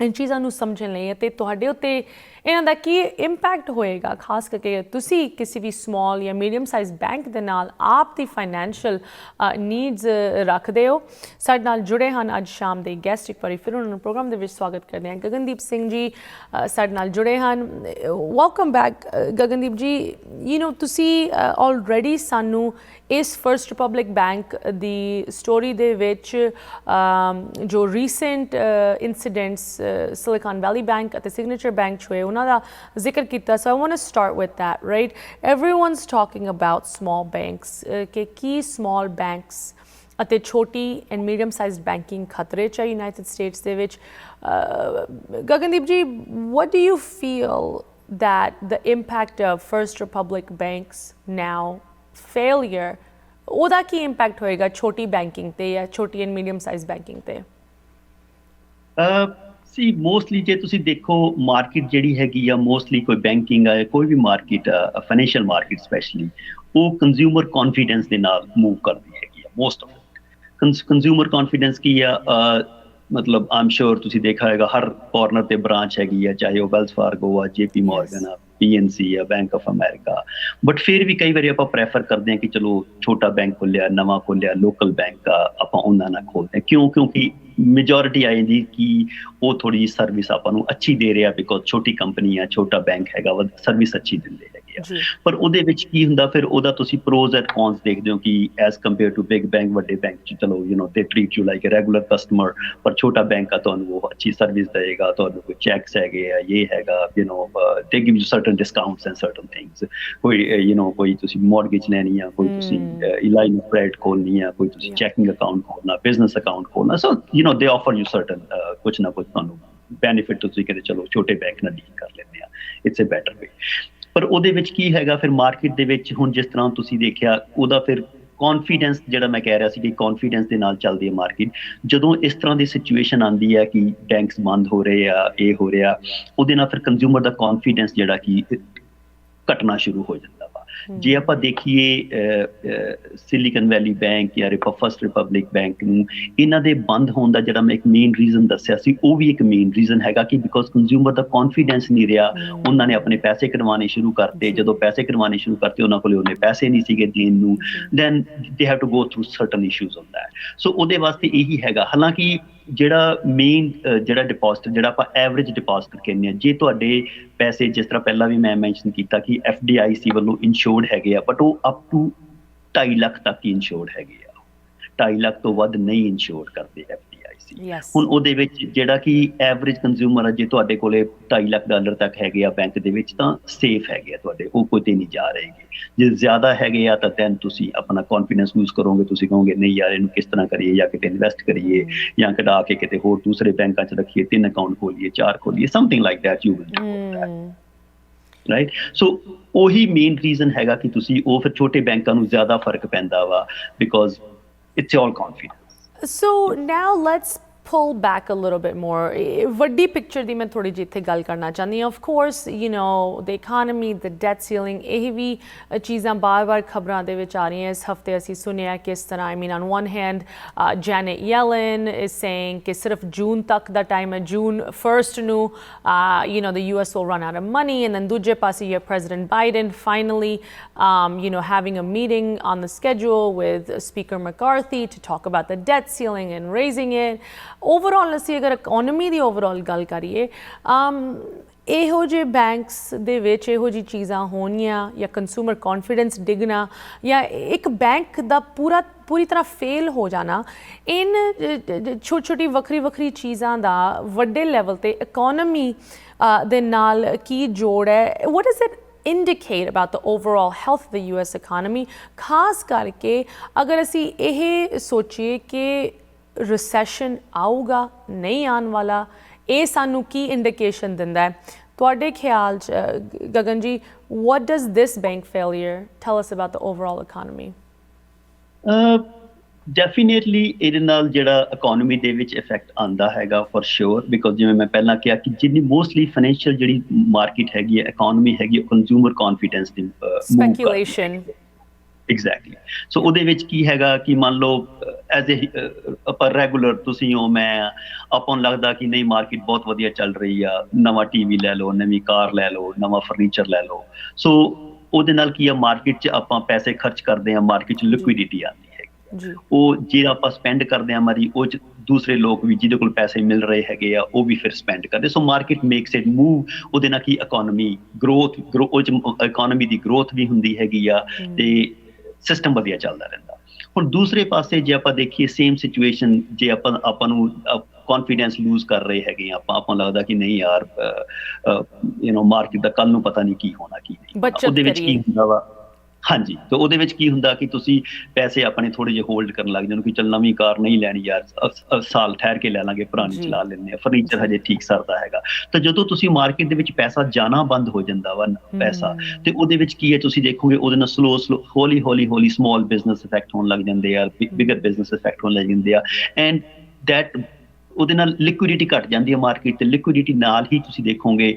ਇਨ ਚੀਜ਼ਾਂ ਨੂੰ ਸਮਝਣ ਲਈ ਅਤੇ ਤੁਹਾਡੇ ਉੱਤੇ ਇਹਨਾਂ ਦਾ ਕੀ ਇੰਪੈਕਟ ਹੋਏਗਾ, ਖਾਸ ਕਰਕੇ ਤੁਸੀਂ ਕਿਸੇ ਵੀ ਸਮਾਲ ਜਾਂ ਮੀਡੀਅਮ ਸਾਈਜ਼ ਬੈਂਕ ਦੇ ਨਾਲ ਆਪ ਦੀ ਫਾਈਨੈਂਸ਼ੀਅਲ ਨੀਡਸ ਰੱਖਦੇ ਹੋ। ਸਾਡੇ ਨਾਲ ਜੁੜੇ ਹਨ ਅੱਜ ਸ਼ਾਮ ਦੇ ਗੈਸਟ, ਇੱਕ ਵਾਰੀ ਫਿਰ ਉਹਨਾਂ ਨੂੰ ਪ੍ਰੋਗਰਾਮ ਦੇ ਵਿੱਚ ਸਵਾਗਤ ਕਰਦੇ ਹਾਂ। ਗਗਨਦੀਪ ਸਿੰਘ ਜੀ ਸਾਡੇ ਨਾਲ ਜੁੜੇ ਹਨ। ਵੈਲਕਮ ਬੈਕ ਗਗਨਦੀਪ ਜੀ। ਯੂ ਨੋ ਤੁਸੀਂ ਆਲਰੇਡੀ ਸਾਨੂੰ ਇਸ ਫਰਸਟ ਰਿਪਬਲਿਕ ਬੈਂਕ ਦੀ ਸਟੋਰੀ ਦੇ ਵਿੱਚ ਜੋ ਰੀਸੈਂਟ ਇਨਸੀਡੈਂਟਸ ਸਿਲੀਕਨ ਵੈਲੀ ਬੈਂਕ ਅਤੇ ਸਿਗਨੇਚਰ ਬੈਂਕ 'ਚ ਹੋਏ ਉਹਨਾਂ ਦਾ ਜ਼ਿਕਰ ਕੀਤਾ। So I want to start with that, right? Everyone's talking about small banks ਕਿ ਕੀ ਸਮਾਲ ਬੈਂਕਸ ਅਤੇ ਛੋਟੀ ਐਂਡ ਮੀਡੀਅਮ ਸਾਈਜ਼ ਬੈਂਕਿੰਗ ਖਤਰੇ 'ਚ ਹੈ ਯੂਨਾਈਟਿਡ ਸਟੇਟਸ ਦੇ ਵਿੱਚ। ਗਗਨਦੀਪ ਜੀ, what do you feel that the impact of First Republic Bank's now failure, ਉਹਦਾ ਕੀ ਇੰਪੈਕਟ ਹੋਏਗਾ ਛੋਟੀ ਬੈਂਕਿੰਗ ਤੇ ਜਾਂ ਛੋਟੀ ਐਂਡ ਮੀਡੀਅਮ ਸਾਈਜ਼ ਬੈਂਕਿੰਗ ਤੇ? ਸੀ ਮੋਸਟਲੀ ਜੇ ਤੁਸੀਂ ਦੇਖੋ ਮਾਰਕੀਟ ਜਿਹੜੀ ਹੈਗੀ ਆ, ਮੋਸਟਲੀ ਕੋਈ ਬੈਂਕਿੰਗ ਆ, ਕੋਈ ਵੀ ਮਾਰਕੀਟ ਆ, ਫਾਈਨੈਂਸ਼ੀਅਲ ਮਾਰਕੀਟ ਸਪੈਸ਼ਲੀ, ਉਹ ਕੰਜ਼ਿਊਮਰ ਕੌਨਫੀਡੈਂਸ ਦੇ ਨਾਲ ਮੂਵ ਕਰਦੀ ਹੈਗੀ ਆ most of it. Consumer confidence ਕੀ ਆ? ਮਤਲਬ ਆਮ ਸ਼ੋਰ ਤੁਸੀਂ ਦੇਖਿਆ ਹੋਏਗਾ ਹਰ ਕਾਰਨਰ ਤੇ ਬ੍ਰਾਂਚ ਹੈਗੀ ਆ, ਚਾਹੇ ਉਹ ਵੈਲਸ ਫਾਰਗੋ ਆ, JP Morgan ਆ, PNC ਆ, ਬੈਂਕ ਆਫ ਅਮਰੀਕਾ। ਬਟ ਫਿਰ ਵੀ ਕਈ ਵਾਰੀ ਆਪਾਂ ਪ੍ਰੈਫਰ ਕਰਦੇ ਹਾਂ ਕਿ ਚਲੋ ਛੋਟਾ ਬੈਂਕ ਖੋਲਿਆ, ਨਵਾਂ ਖੋਲਿਆ, ਲੋਕਲ ਬੈਂਕ ਆ, ਆਪਾਂ ਉਹਨਾਂ ਨਾਲ ਖੋਲਦੇ ਹਾਂ। ਕਿਉਂਕਿ ਮੈਜੋਰਿਟੀ ਆ ਜਾਂਦੀ ਕਿ ਉਹ ਥੋੜ੍ਹੀ ਜਿਹੀ ਸਰਵਿਸ ਆਪਾਂ ਨੂੰ ਅੱਛੀ ਦੇ ਰਿਹਾ, ਬਿਕੋਜ਼ ਛੋਟੀ ਕੰਪਨੀ ਆ, ਛੋਟਾ ਬੈਂਕ ਹੈਗਾ, ਸਰਵਿਸ ਅੱਛੀ ਦਿੰਦੇ ਹੈਗੇ ਆ। ਪਰ ਉਹਦੇ ਵਿੱਚ ਕੀ ਹੁੰਦਾ ਫਿਰ ਉਹਦਾ ਤੁਸੀਂ ਪ੍ਰੋਜ਼ ਐਂਡ ਕੌਨਸ ਦੇਖਦੇ ਹੋ ਕਿ as compare to big bank, ਵੱਡੇ ਬੈਂਕ 'ਚ ਚਲੋ they treat you like a regular customer, ਪਰ ਛੋਟਾ ਬੈਂਕ ਆ ਤੁਹਾਨੂੰ ਉਹ ਅੱਛੀ ਸਰਵਿਸ ਦੇਗਾ, ਤੁਹਾਨੂੰ ਕੋਈ ਚੈਕਸ ਹੈਗੇ ਆ, ਇਹ ਹੈਗਾ, ਦੇ give you certain discounts and certain things. ਕੋਈ ਤੁਸੀਂ ਮੌਰਗੇਜ ਲੈਣੀ ਆ, ਕੋਈ ਤੁਸੀਂ ਲਾਈਨ ਆਫ ਕ੍ਰੈਡਿਟ ਖੋਲਣੀ ਆ, ਕੋਈ ਤੁਸੀਂ ਚੈਕਿੰਗ ਅਕਾਊਂਟ ਖੋਲਣਾ, ਬਿਜ਼ਨਸ ਅਕਾਊਂਟ ਖੋਲਣਾ। ਸੋ they offer you certain ਕੁਛ ਨਾ ਕੁਛ ਤੁਹਾਨੂੰ ਬੈਨੀਫਿਟ, ਤੁਸੀਂ ਕਹਿੰਦੇ ਚਲੋ ਛੋਟੇ ਬੈਂਕ ਨਾਲ ਡੀਲ ਕਰ ਲੈਂਦੇ ਆ, ਇਟਸ ਅ ਬੈਟਰ ਵੇ। ਪਰ ਉਹਦੇ ਵਿੱਚ ਕੀ ਹੈਗਾ ਫਿਰ ਮਾਰਕੀਟ ਦੇ ਵਿੱਚ ਹੁਣ ਜਿਸ ਤਰ੍ਹਾਂ ਤੁਸੀਂ ਦੇਖਿਆ ਉਹਦਾ ਫਿਰ ਕੌਨਫੀਡੈਂਸ, ਜਿਹੜਾ ਮੈਂ ਕਹਿ ਰਿਹਾ ਸੀ ਕਿ ਕੌਨਫੀਡੈਂਸ ਦੇ ਨਾਲ ਚੱਲਦੀ ਹੈ ਮਾਰਕੀਟ। ਜਦੋਂ ਇਸ ਤਰ੍ਹਾਂ ਦੀ ਸਿਚੁਏਸ਼ਨ ਆਉਂਦੀ ਹੈ ਕਿ ਬੈਂਕਸ ਬੰਦ ਹੋ ਰਹੇ ਆ, ਇਹ ਹੋ ਰਿਹਾ, ਉਹਦੇ ਨਾਲ ਫਿਰ ਕੰਜ਼ਿਊਮਰ ਦਾ ਕੌਨਫੀਡੈਂਸ ਜਿਹੜਾ ਕਿ ਘਟਣਾ ਸ਼ੁਰੂ ਹੋ ਜਾਂਦਾ ਵਾ। ਜੇ ਆਪਾਂ ਦੇਖੀਏ ਸਿਲੀਕਨ ਵੈਲੀ ਬੈਂਕ ਜਾਂ ਫਸਟ ਰਿਪਬਲਿਕ ਬੈਂਕ ਨੂੰ, ਇਹਨਾਂ ਦੇ ਬੰਦ ਹੋਣ ਦਾ ਜਿਹੜਾ ਮੈਂ ਇੱਕ ਮੇਨ ਰੀਜ਼ਨ ਦੱਸਿਆ ਸੀ, ਉਹ ਵੀ ਇੱਕ ਮੇਨ ਰੀਜ਼ਨ ਹੈਗਾ ਕਿ ਬਿਕੋਜ਼ ਕੰਜ਼ਿਊਮਰ ਦਾ ਕੌਨਫੀਡੈਂਸ ਨਹੀਂ ਰਿਹਾ। ਉਹਨਾਂ ਨੇ ਆਪਣੇ ਪੈਸੇ ਕਢਵਾਉਣੇ ਸ਼ੁਰੂ ਕਰਤੇ। ਜਦੋਂ ਪੈਸੇ ਕਢਵਾਉਣੇ ਸ਼ੁਰੂ ਕਰਤੇ ਉਹਨਾਂ ਕੋਲ ਉਹਨੇ ਪੈਸੇ ਨਹੀਂ ਸੀਗੇ ਦੇਣ ਨੂੰ, then they have to go through certain issues ਹੁੰਦਾ ਹੈ। ਸੋ ਉਹਦੇ ਵਾਸਤੇ ਇਹੀ ਹੈਗਾ। ਹਾਲਾਂਕਿ ਜਿਹੜਾ ਮੇਨ ਜਿਹੜਾ ਡਿਪੋਜ਼ਿਟ, ਜਿਹੜਾ ਆਪਾਂ ਐਵਰੇਜ ਡਿਪੋਜ਼ਿਟ ਕਹਿੰਦੇ ਹਾਂ, ਜੇ ਤੁਹਾਡੇ ਪੈਸੇ ਜਿਸ ਤਰ੍ਹਾਂ ਪਹਿਲਾਂ ਵੀ ਮੈਂ ਮੈਂਸ਼ਨ ਕੀਤਾ ਕਿ FDIC ਵੱਲੋਂ ਇੰਸ਼ੋਰਡ ਹੈਗੇ ਆ, ਬਟ ਉਹ ਅਪ ਟੂ 2.5 ਲੱਖ ਤੱਕ ਹੀ ਇੰਸ਼ੋਰਡ ਹੈਗੇ ਆ। 2.5 ਲੱਖ ਤੋਂ ਵੱਧ ਨਹੀਂ ਇੰਸ਼ੋਰ ਕਰਦੇ FDIC। Yes. ਹੁਣ ਉਹਦੇ ਵਿੱਚ ਜਿਹੜਾ ਕਿ ਐਵਰੇਜ ਕੰਜ਼ਿਊਮਰ ਆ, ਜੇ ਤੁਹਾਡੇ ਕੋਲੇ $2.5 ਲੱਖ ਤੱਕ ਹੈਗੇ ਆ ਬੈਂਕ ਦੇ ਵਿੱਚ ਤਾਂ ਸੇਫ ਹੈਗੇ ਆ ਤੁਹਾਡੇ, ਉਹ ਕਿਤੇ ਨਹੀਂ ਜਾ ਰਹੇਗੇ। ਜੇ ਜ਼ਿਆਦਾ ਹੈਗੇ ਆ ਤਾਂ ਦੈਨ ਤੁਸੀਂ ਆਪਣਾ ਕੌਨਫੀਡੈਂਸ ਲੂਜ਼ ਕਰੋਗੇ, ਤੁਸੀਂ ਕਹੋਗੇ ਨਹੀਂ ਯਾਰ ਇਹਨੂੰ ਕਿਸ ਤਰ੍ਹਾਂ ਕਰੀਏ, ਜਾਂ ਕਿਤੇ ਇਨਵੈਸਟ ਕਰੀਏ ਜਾਂ ਕਢਾ ਕੇ ਕਿਤੇ ਹੋਰ ਦੂਸਰੇ ਬੈਂਕਾਂ 'ਚ ਰੱਖੀਏ, 3 ਅਕਾਊਂਟ ਖੋਲੀਏ, 4 ਖੋਲੀਏ, something like that you will do, right. So ਉਹੀ ਮੇਨ ਰੀਜ਼ਨ ਹੈਗਾ ਕਿ ਤੁਸੀਂ ਉਹ ਫਿਰ ਛੋਟੇ ਬੈਂਕਾਂ ਨੂੰ ਜ਼ਿਆਦਾ ਫਰਕ ਪੈਂਦਾ ਵਾ, because it's all confidence. So now let's pull back a little bit more. ਵੱਡੀ ਪਿਕਚਰ ਦੀ ਮੈਂ ਥੋੜੀ ਜਿਹੀ ਇੱਥੇ ਗੱਲ ਕਰਨਾ ਚਾਹੁੰਦੀ ਹਾਂ। Of course, you know, the economy, the debt ceiling, ਇਹ ਵੀ ਚੀਜ਼ਾਂ ਬਾਰ-ਬਾਰ ਖਬਰਾਂ ਦੇ ਵਿੱਚ ਆ ਰਹੀਆਂ। ਇਸ ਹਫਤੇ ਅਸੀਂ ਸੁਣਿਆ ਕਿਸ ਤਰ੍ਹਾਂ, I mean, on one hand, Janet Yellen is saying ਕਿ ਸਿਰਫ ਜੂਨ ਤੱਕ ਦਾ ਟਾਈਮ ਹੈ, June 1st ਨੂੰ, you know, the US will run out of money, and then ਦੂਜੇ ਪਾਸੇ you have President Biden finally, you know, having a meeting on the schedule with Speaker McCarthy to talk about the debt ceiling and raising it. Overall ਅਸੀਂ ਅਗਰ economy ਦੀ overall ਗੱਲ ਕਰੀਏ, ਇਹੋ ਜਿਹੇ banks ਦੇ ਵਿੱਚ ਇਹੋ ਜਿਹੀ ਚੀਜ਼ਾਂ ਹੋਣੀਆਂ ਜਾਂ ਕੰਜ਼ਿਊਮਰ ਕੌਨਫੀਡੈਂਸ ਡਿੱਗਣਾ ਜਾਂ ਇੱਕ ਬੈਂਕ ਦਾ ਪੂਰੀ ਤਰ੍ਹਾਂ ਫੇਲ ਹੋ ਜਾਣਾ, ਇਨ ਛੋਟੀ ਵੱਖਰੀ ਚੀਜ਼ਾਂ ਦਾ ਵੱਡੇ ਲੈਵਲ ਤੇ ਇਕੋਨਮੀ ਦੇ ਨਾਲ ਕੀ ਜੋੜ ਹੈ? What does it indicate about the overall health of the US economy? ਖਾਸ ਕਰਕੇ ਅਗਰ ਅਸੀਂ ਇਹ ਸੋਚੀਏ ਕਿ ਰਿਸੈਸ਼ਨ ਆਊਗਾ ਨਹੀਂ ਆਉਣ ਵਾਲਾ, ਇਹ ਸਾਨੂੰ ਕੀ ਇੰਡੀਕੇਸ਼ਨ ਦਿੰਦਾ ਹੈ ਤੁਹਾਡੇ ਖਿਆਲ 'ਚ? ਗਗਨ ਜੀ, what does this bank failure tell us about the overall economy? Definitely ਇਹਦੇ ਨਾਲ ਜਿਹੜਾ ਇਕੋਨਮੀ ਦੇ ਵਿੱਚ ਇਫੈਕਟ ਆਉਂਦਾ ਹੈਗਾ ਫॉर श्योर, ਬਿਕੋਜ਼ ਜਿਵੇਂ ਮੈਂ ਪਹਿਲਾਂ ਕਿਹਾ ਕਿ ਜਿੰਨੀ ਮੋਸਟਲੀ ਫਾਈਨੈਂਸ਼ੀਅਲ ਜਿਹੜੀ ਮਾਰਕੀਟ ਹੈਗੀ ਹੈ, ਇਕੋਨਮੀ ਹੈਗੀ, ਕੰਜ਼ਿਊਮਰ ਕੌਨਫੀਡੈਂਸ ਦੀ Speculation. ਐਗਜ਼ੈਕਟਲੀ। ਸੋ ਉਹਦੇ ਵਿੱਚ ਕੀ ਹੈਗਾ ਕਿ ਮੰਨ ਲਓ ਐਜ਼ ਏ ਆਪਾਂ ਰੈਗੂਲਰ ਤੁਸੀਂ ਹੋ, ਮੈਂ ਆਪਾਂ ਨੂੰ ਲੱਗਦਾ ਕਿ ਨਹੀਂ ਮਾਰਕੀਟ ਬਹੁਤ ਵਧੀਆ ਚੱਲ ਰਹੀ ਆ, ਨਵਾਂ ਟੀਵੀ ਲੈ ਲਓ, ਨਵੀਂ ਕਾਰ ਲੈ ਲਓ, ਨਵਾਂ ਫਰਨੀਚਰ ਲੈ ਲਓ। ਸੋ ਉਹਦੇ ਨਾਲ ਕੀ ਆ, ਮਾਰਕੀਟ 'ਚ ਆਪਾਂ ਪੈਸੇ ਖਰਚ ਕਰਦੇ ਹਾਂ, ਮਾਰਕੀਟ 'ਚ ਲਿਕੁਇਡਿਟੀ ਆਉਂਦੀ ਹੈਗੀ, ਉਹ ਜਿਹੜਾ ਆਪਾਂ ਸਪੈਂਡ ਕਰਦੇ ਹਾਂ ਮਾਰੀ, ਉਹ 'ਚ ਦੂਸਰੇ ਲੋਕ ਵੀ ਜਿਹਦੇ ਕੋਲ ਪੈਸੇ ਮਿਲ ਰਹੇ ਹੈਗੇ ਆ ਉਹ ਵੀ ਫਿਰ ਸਪੈਂਡ ਕਰਦੇ। ਸੋ ਮਾਰਕੀਟ ਮੇਕਸ ਇਟ ਮੂਵ। ਉਹਦੇ ਨਾਲ ਕੀ ਇਕੋਨਮੀ ਗਰੋਥ, ਉਹ 'ਚ ਇਕੋਨਮੀ ਦੀ ਗਰੋਥ ਵੀ ਹੁੰਦੀ ਹੈਗੀ ਆ ਤੇ ਸਿਸਟਮ ਵਧੀਆ ਚੱਲਦਾ ਰਹਿੰਦਾ। ਹੁਣ ਦੂਸਰੇ ਪਾਸੇ ਜੇ ਆਪਾਂ ਦੇਖੀਏ ਸੇਮ ਸਿਚੁਏਸ਼ਨ, ਜੇ ਆਪਾਂ ਨੂੰ ਕੌਨਫੀਡੈਂਸ ਲੂਜ਼ ਕਰ ਰਹੇ ਹੈਗੇ ਆਪਾਂ ਨੂੰ ਲੱਗਦਾ ਕਿ ਨਹੀਂ ਯਾਰ ਯੂ ਨੋ ਮਾਰਕੀਟ ਦਾ ਕੱਲ ਨੂੰ ਪਤਾ ਨਹੀਂ ਕੀ ਹੋਣਾ ਕੀ ਨਹੀਂ, ਉਹਦੇ ਵਿੱਚ ਕੀ ਹੁੰਦਾ ਵਾ। ਹਾਂਜੀ, ਤੇ ਉਹਦੇ ਵਿੱਚ ਕੀ ਹੁੰਦਾ ਕਿ ਤੁਸੀਂ ਪੈਸੇ ਆਪਣੇ ਥੋੜੇ ਜਿਹੇ ਹੋਲਡ ਕਰਨ ਲੱਗ ਜਾਂਦੇ ਕਿ ਚੱਲ ਨਵੀਂ ਕਾਰ ਨਹੀਂ ਲੈਣੀ ਯਾਰ, ਸਾਲ ਠਹਿਰ ਕੇ ਲੈ ਲਾਂਗੇ, ਪੁਰਾਣੀ ਚਲਾ ਲੈਂਦੇ ਆ, ਫਰਨੀਚਰ ਹਜੇ ਠੀਕ ਸਰਦਾ ਹੈਗਾ। ਤਾਂ ਜਦੋਂ ਤੁਸੀਂ ਮਾਰਕੀਟ ਦੇ ਵਿੱਚ ਪੈਸਾ ਜਾਣਾ ਬੰਦ ਹੋ ਜਾਂਦਾ ਵਾ ਪੈਸਾ, ਤੇ ਉਹਦੇ ਵਿੱਚ ਕੀ ਹੈ ਤੁਸੀਂ ਦੇਖੋਗੇ ਉਹਦੇ ਨਾਲ ਸਲੋ ਹੌਲੀ ਸਮਾਲ ਬਿਜ਼ਨਸ ਇਫੈਕਟ ਹੋਣ ਲੱਗ ਜਾਂਦੇ ਆ, ਬਿਗਰ ਬਿਜ਼ਨਸ ਇਫੈਕਟ ਹੋਣ ਲੱਗ ਜਾਂਦੇ ਆ, ਐਂਡ ਦੈਟ ਉਹਦੇ ਨਾਲ ਲਿਕੁਇਡਿਟੀ ਘੱਟ ਜਾਂਦੀ ਹੈ ਮਾਰਕੀਟ ਤੇ। ਲਿਕੁਇਡਿਟੀ ਨਾਲ ਹੀ ਤੁਸੀਂ ਦੇਖੋਗੇ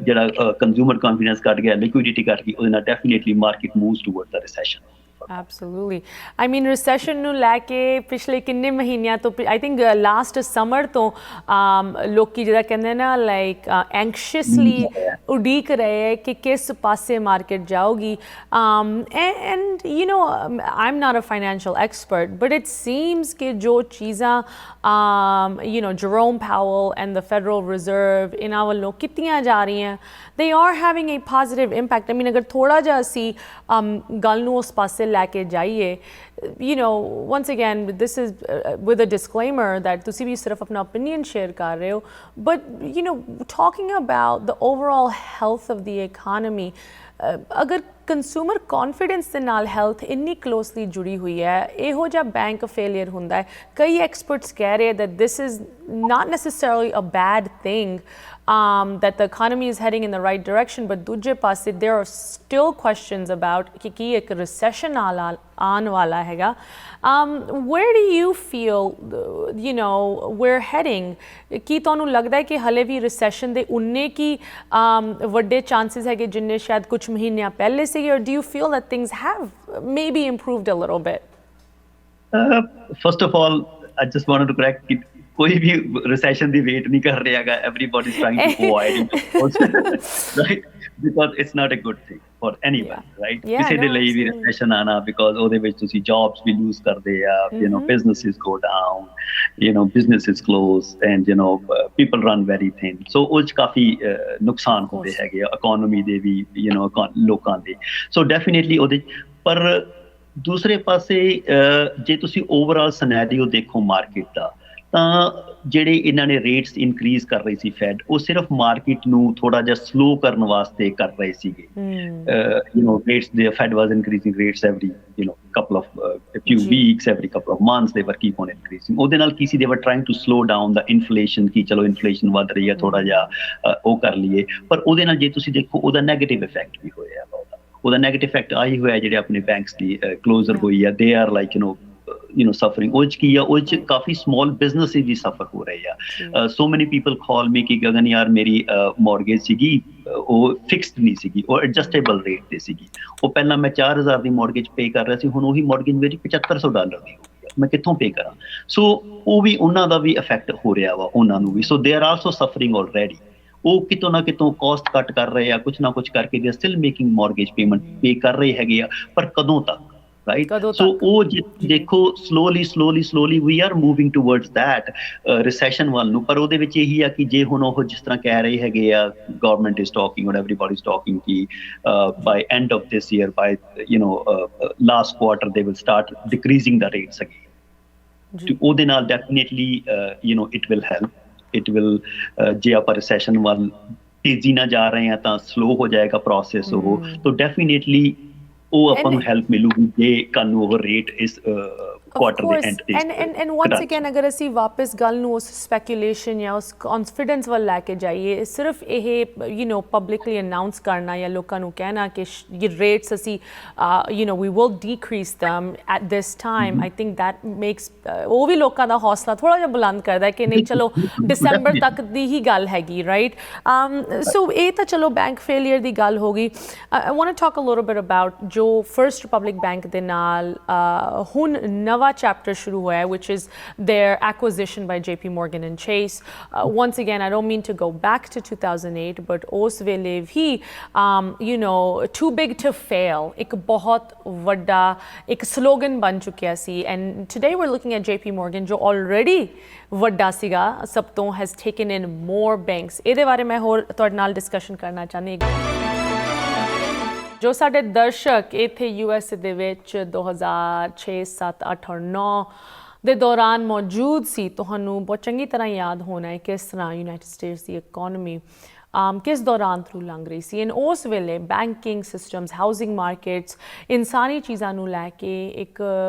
ਜਿਹੜਾ ਕੰਜ਼ਿਊਮਰ ਕੌਨਫੀਡੈਂਸ ਘੱਟ ਗਿਆ, ਲਿਕੁਇਡਿਟੀ ਘੱਟ ਗਈ, ਉਹਦੇ ਨਾਲ definitely market moves toward the recession. Absolutely. I mean, recession ਨੂੰ ਲੈ ਕੇ ਪਿਛਲੇ ਕਿੰਨੇ ਮਹੀਨਿਆਂ ਤੋਂ, I think ਲਾਸਟ ਸਮਰ ਤੋਂ ਲੋਕੀ ਜਿਹੜਾ ਕਹਿੰਦੇ ਨਾ ਲਾਈਕ ਐਂਕਸ਼ੀਅਸਲੀ ਉਡੀਕ ਰਹੇ ਹੈ ਕਿ ਕਿਸ ਪਾਸੇ ਮਾਰਕੀਟ ਜਾਊਗੀ। And you know I am not a financial expert but it seems ਕਿ ਜੋ ਚੀਜ਼ਾਂ you know Jerome Powell and the Federal Reserve ਇਹਨਾਂ ਵੱਲੋਂ ਕੀਤੀਆਂ ਜਾ ਰਹੀਆਂ, they are having a positive impact. I mean, ਅਗਰ ਥੋੜਾ ਜਿਹਾ ਅਸੀਂ ਗੱਲ ਨੂੰ ਉਸ ਪਾਸੇ ਲੈ ਕੇ ਜਾਈਏ, you know, once again, this is with a disclaimer that ਤੁਸੀਂ ਵੀ ਸਿਰਫ ਆਪਣਾ opinion share ਕਰ ਰਹੇ ਹੋ, but you know, talking about the overall health of the economy, ਅਗਰ ਕੰਜ਼ਿਊਮਰ ਕੌਨਫੀਡੈਂਸ ਦੇ ਨਾਲ ਹੈਲਥ ਇੰਨੀ ਕਲੋਸਲੀ ਜੁੜੀ ਹੋਈ ਹੈ, ਇਹੋ ਜਿਹਾ ਬੈਂਕ ਫੇਲੀਅਰ ਹੁੰਦਾ ਹੈ। ਕਈ ਐਕਸਪਰਟਸ ਕਹਿ ਰਹੇ that this is not necessarily a bad thing, that the economy is heading in the right direction, but ਦੂਜੇ ਪਾਸੇ there are still questions about ਕਿ ਕੀ ਇੱਕ recession ਆਉਣ ਵਾਲਾ ਹੈਗਾ। Where do you feel, you know, we're heading? ਕੀ ਤੁਹਾਨੂੰ ਲੱਗਦਾ ਹੈ ਕਿ ਹਲੇ ਵੀ recession ਦੇ ਉਨੇ ਕੀ ਵੱਡੇ chances ਹੈਗੇ ਜਿੰਨੇ ਸ਼ਾਇਦ ਕੁਝ ਮਹੀਨਿਆਂ ਪਹਿਲੇ ਸੀਗੇ, or do you feel that things have maybe improved a little bit? First of all, I just wanted to correct it. ਕੋਈ ਵੀ recession ਦੀ ਵੇਟ ਨਹੀਂ ਕਰ ਰਿਹਾ ਹੈਗਾ, everybody is trying to avoid it, right? Because it's not a good thing for anyone, right? ਕਿਸੇ ਦੇ ਲਈ ਵੀ recession ਆਣਾ, because ਉਹਦੇ ਵਿੱਚ ਤੁਸੀਂ jobs ਵੀ lose ਕਰਦੇ ਆ, you know, businesses go down, you know, businesses close, and you know, people run very thin. So ਉਹ 'ਚ ਕਾਫੀ ਨੁਕਸਾਨ ਹੁੰਦੇ ਹੈਗੇ ਆ economy ਦੇ ਵੀ, you know, ਲੋਕਾਂ ਦੇ। So definitely ਉਹਦੇ, ਪਰ ਦੂਸਰੇ ਪਾਸੇ ਜੇ ਤੁਸੀਂ ਓਵਰਆਲ ਸਿਨੈਰੀਓ ਦੇਖੋ ਮਾਰਕੀਟ ਦਾ, ਤਾਂ ਜਿਹੜੇ ਇਹਨਾਂ ਨੇ ਰੇਟਸ ਇਨਕਰੀਜ਼ ਕਰ ਰਹੀ ਸੀ ਫੈਡ, ਉਹ ਸਿਰਫ ਮਾਰਕੀਟ ਨੂੰ ਥੋੜਾ ਜਿਹਾ ਸਲੋ ਕਰਨ ਵਾਸਤੇ ਕਰ ਰਹੇ ਸੀਗੇ। rates, the Fed was increasing rates every couple of few weeks, every couple of months they were keep on increasing। ਉਹਦੇ ਨਾਲ ਕੀ ਸੀ, they were trying to slow down the inflation, ਕਿ ਚਲੋ ਇਨਫਲੇਸ਼ਨ ਵੱਧ ਰਹੀ ਹੈ ਥੋੜਾ ਜਿਹਾ ਉਹ ਕਰ ਲਈਏ। ਪਰ ਉਹਦੇ ਨਾਲ ਜੇ ਤੁਸੀਂ ਦੇਖੋ ਉਹਦਾ ਨੈਗੇਟਿਵ ਇਫੈਕਟ ਵੀ ਹੋਇਆ, ਉਹਦਾ ਨੈਗੇਟਿਵ ਇਫੈਕਟ ਆਹੀ ਹੋਇਆ ਜਿਹੜੇ ਆਪਣੇ ਬੈਂਕਸ ਦੀ ਕਲੋਜ਼ਰ ਹੋਈ ਆ, ਦੇ ਆਰ ਲਾਈਕ suffering। ਉਹ 'ਚ ਕੀ ਆ, ਉਹ 'ਚ ਕਾਫੀ ਸਮਾਲ ਬਿਜ਼ਨਸਿਸ ਵੀ ਸਫਰ ਹੋ ਰਹੇ ਆ। ਸੋ ਮੈਨੀ ਪੀਪਲ ਕਾਲ ਮੀ ਕਿ ਗਗਨ ਯਾਰ ਮੇਰੀ ਮੌਰਗੇਜ ਸੀਗੀ, ਉਹ ਫਿਕਸਡ ਨਹੀਂ ਸੀਗੀ, ਉਹ ਐਡਜਸਟੇਬਲ ਰੇਟ ਤੇ ਸੀਗੀ। ਉਹ ਪਹਿਲਾਂ ਮੈਂ 4000 ਦੀ ਮੌਰਗੇਜ ਪੇ ਕਰ ਰਿਹਾ ਸੀ, ਹੁਣ ਉਹੀ ਮੌਰਗੇਜ ਮੇਰੀ $7500 ਦੀ ਹੋ ਗਈ ਆ, ਮੈਂ ਕਿੱਥੋਂ ਪੇ ਕਰਾਂ। ਸੋ ਉਹ ਵੀ ਉਹਨਾਂ ਦਾ ਵੀ ਇਫੈਕਟ ਹੋ ਰਿਹਾ ਵਾ, ਉਹਨਾਂ ਨੂੰ ਵੀ। ਸੋ they are also suffering already. ਉਹ ਕਿਤੋਂ ਨਾ ਕਿਤੋਂ ਕੋਸਟ ਕੱਟ ਕਰ ਰਹੇ ਆ, ਕੁਛ ਨਾ ਕੁਛ ਕਰਕੇ they are still making mortgage payment pay ਕਰ ਰਹੇ ਹੈਗੇ ਆ, ਪਰ ਕਦੋਂ ਤੱਕ, ਰਾਈਟ। ਸੋ ਉਹ ਦੇਖੋ slowly we are moving towards that recession ਵੱਲ ਨੂੰ। ਪਰ ਉਹਦੇ ਵਿੱਚ ਇਹੀ ਆ ਕਿ ਜੇ ਹੁਣ ਉਹ ਜਿਸ ਤਰ੍ਹਾਂ ਕਹਿ ਰਹੇ ਹੈਗੇ ਆ, government is talking or everybody is talking ਕਿ by end of this year, by last quarter they will start decreasing the rates again. ਉਹਦੇ ਨਾਲ definitely it will help, it will. ਜੇ ਆਪਾਂ ਰਿਸੈਸ਼ਨ ਵੱਲ ਤੇਜ਼ੀ ਨਾਲ ਜਾ ਰਹੇ ਹਾਂ ਤਾਂ ਸਲੋ ਹੋ ਜਾਏਗਾ ਪ੍ਰੋਸੈਸ ਉਹ, ਤਾਂ ਡੈਫੀਨੇਟਲੀ ਉਹ ਆਪਾਂ ਨੂੰ ਹੈਲਪ ਮਿਲੂਗੀ ਜੇ ਕੱਲ ਨੂੰ ਉਹ ਰੇਟ ਇਸ ਕੁਆਟਰ ਦੇ ਐਂਡ ਤੇ। ਐਂਡ ਵਾਂਸ ਅਗੇਨ ਅਗਰ ਅਸੀਂ ਵਾਪਸ ਗੱਲ ਨੂੰ ਉਸ ਸਪੈਕੂਲੇਸ਼ਨ ਜਾਂ ਉਸ ਕੌਨਫੀਡੈਂਸ ਵੱਲ ਲੈ ਕੇ ਜਾਈਏ, ਸਿਰਫ ਇਹ ਪਬਲਿਕਲੀ ਅਨਾਊਂਸ ਕਰਨਾ ਜਾਂ ਲੋਕਾਂ ਨੂੰ ਕਹਿਣਾ ਕਿ ਇਹ ਰੇਟਸ ਅਸੀਂ ਵੀ will decrease them at this time, I think that makes ਉਹ ਵੀ ਲੋਕਾਂ ਦਾ ਹੌਸਲਾ ਥੋੜ੍ਹਾ ਜਿਹਾ ਬੁਲੰਦ ਕਰਦਾ ਕਿ ਨਹੀਂ ਚਲੋ ਦਸੰਬਰ ਤੱਕ ਦੀ ਹੀ ਗੱਲ ਹੈਗੀ, ਰਾਈਟ। ਸੋ ਇਹ ਤਾਂ ਚਲੋ ਬੈਂਕ ਫੇਲੀਅਰ ਦੀ ਗੱਲ ਹੋ ਗਈ। I want to talk a little bit about ਜੋ ਫਰਸਟ ਰਿਪਬਲਿਕ ਬੈਂਕ ਦੇ ਨਾਲ ਹੁਣ ਨਵਾਂ ਚੈਪਟਰ ਸ਼ੁਰੂ ਹੋਇਆ, which is their acquisition by JP Morgan and Chase। Once again, I don't mean to go back to 2008, but ਉਸ ਵੇਲੇ ਵੀ too big to fail ਇੱਕ ਬਹੁਤ ਵੱਡਾ ਇੱਕ ਸਲੋਗਨ ਬਣ ਚੁੱਕਿਆ ਸੀ। and today we're looking at JP Morgan ਜੋ already ਵੱਡਾ ਸੀਗਾ ਸਭ ਤੋਂ, has taken in more banks। ਇਹਦੇ ਬਾਰੇ ਮੈਂ ਹੋਰ ਤੁਹਾਡੇ ਨਾਲ ਡਿਸਕਸ਼ਨ ਕਰਨਾ ਚਾਹੁੰਦੀ। ਜੋ ਸਾਡੇ ਦਰਸ਼ਕ ਇੱਥੇ US ਦੇ ਵਿੱਚ 2006, 7, 8 ਔਰ 9 ਦੇ ਦੌਰਾਨ ਮੌਜੂਦ ਸੀ, ਤੁਹਾਨੂੰ ਬਹੁਤ ਚੰਗੀ ਤਰ੍ਹਾਂ ਯਾਦ ਹੋਣਾ ਹੈ ਕਿਸ ਤਰ੍ਹਾਂ ਯੂਨਾਈਟਿਡ ਸਟੇਟਸ ਦੀ ਇਕਨੋਮੀ ਕਿਸ ਦੌਰਾਨ ਥਰੂ ਲੰਘ ਰਹੀ ਸੀ। ਐਂਡ ਉਸ ਵੇਲੇ ਬੈਂਕਿੰਗ ਸਿਸਟਮਸ, ਹਾਊਸਿੰਗ ਮਾਰਕੀਟਸ, ਇਨਸਾਨੀ ਚੀਜ਼ਾਂ ਨੂੰ ਲੈ ਕੇ ਇੱਕ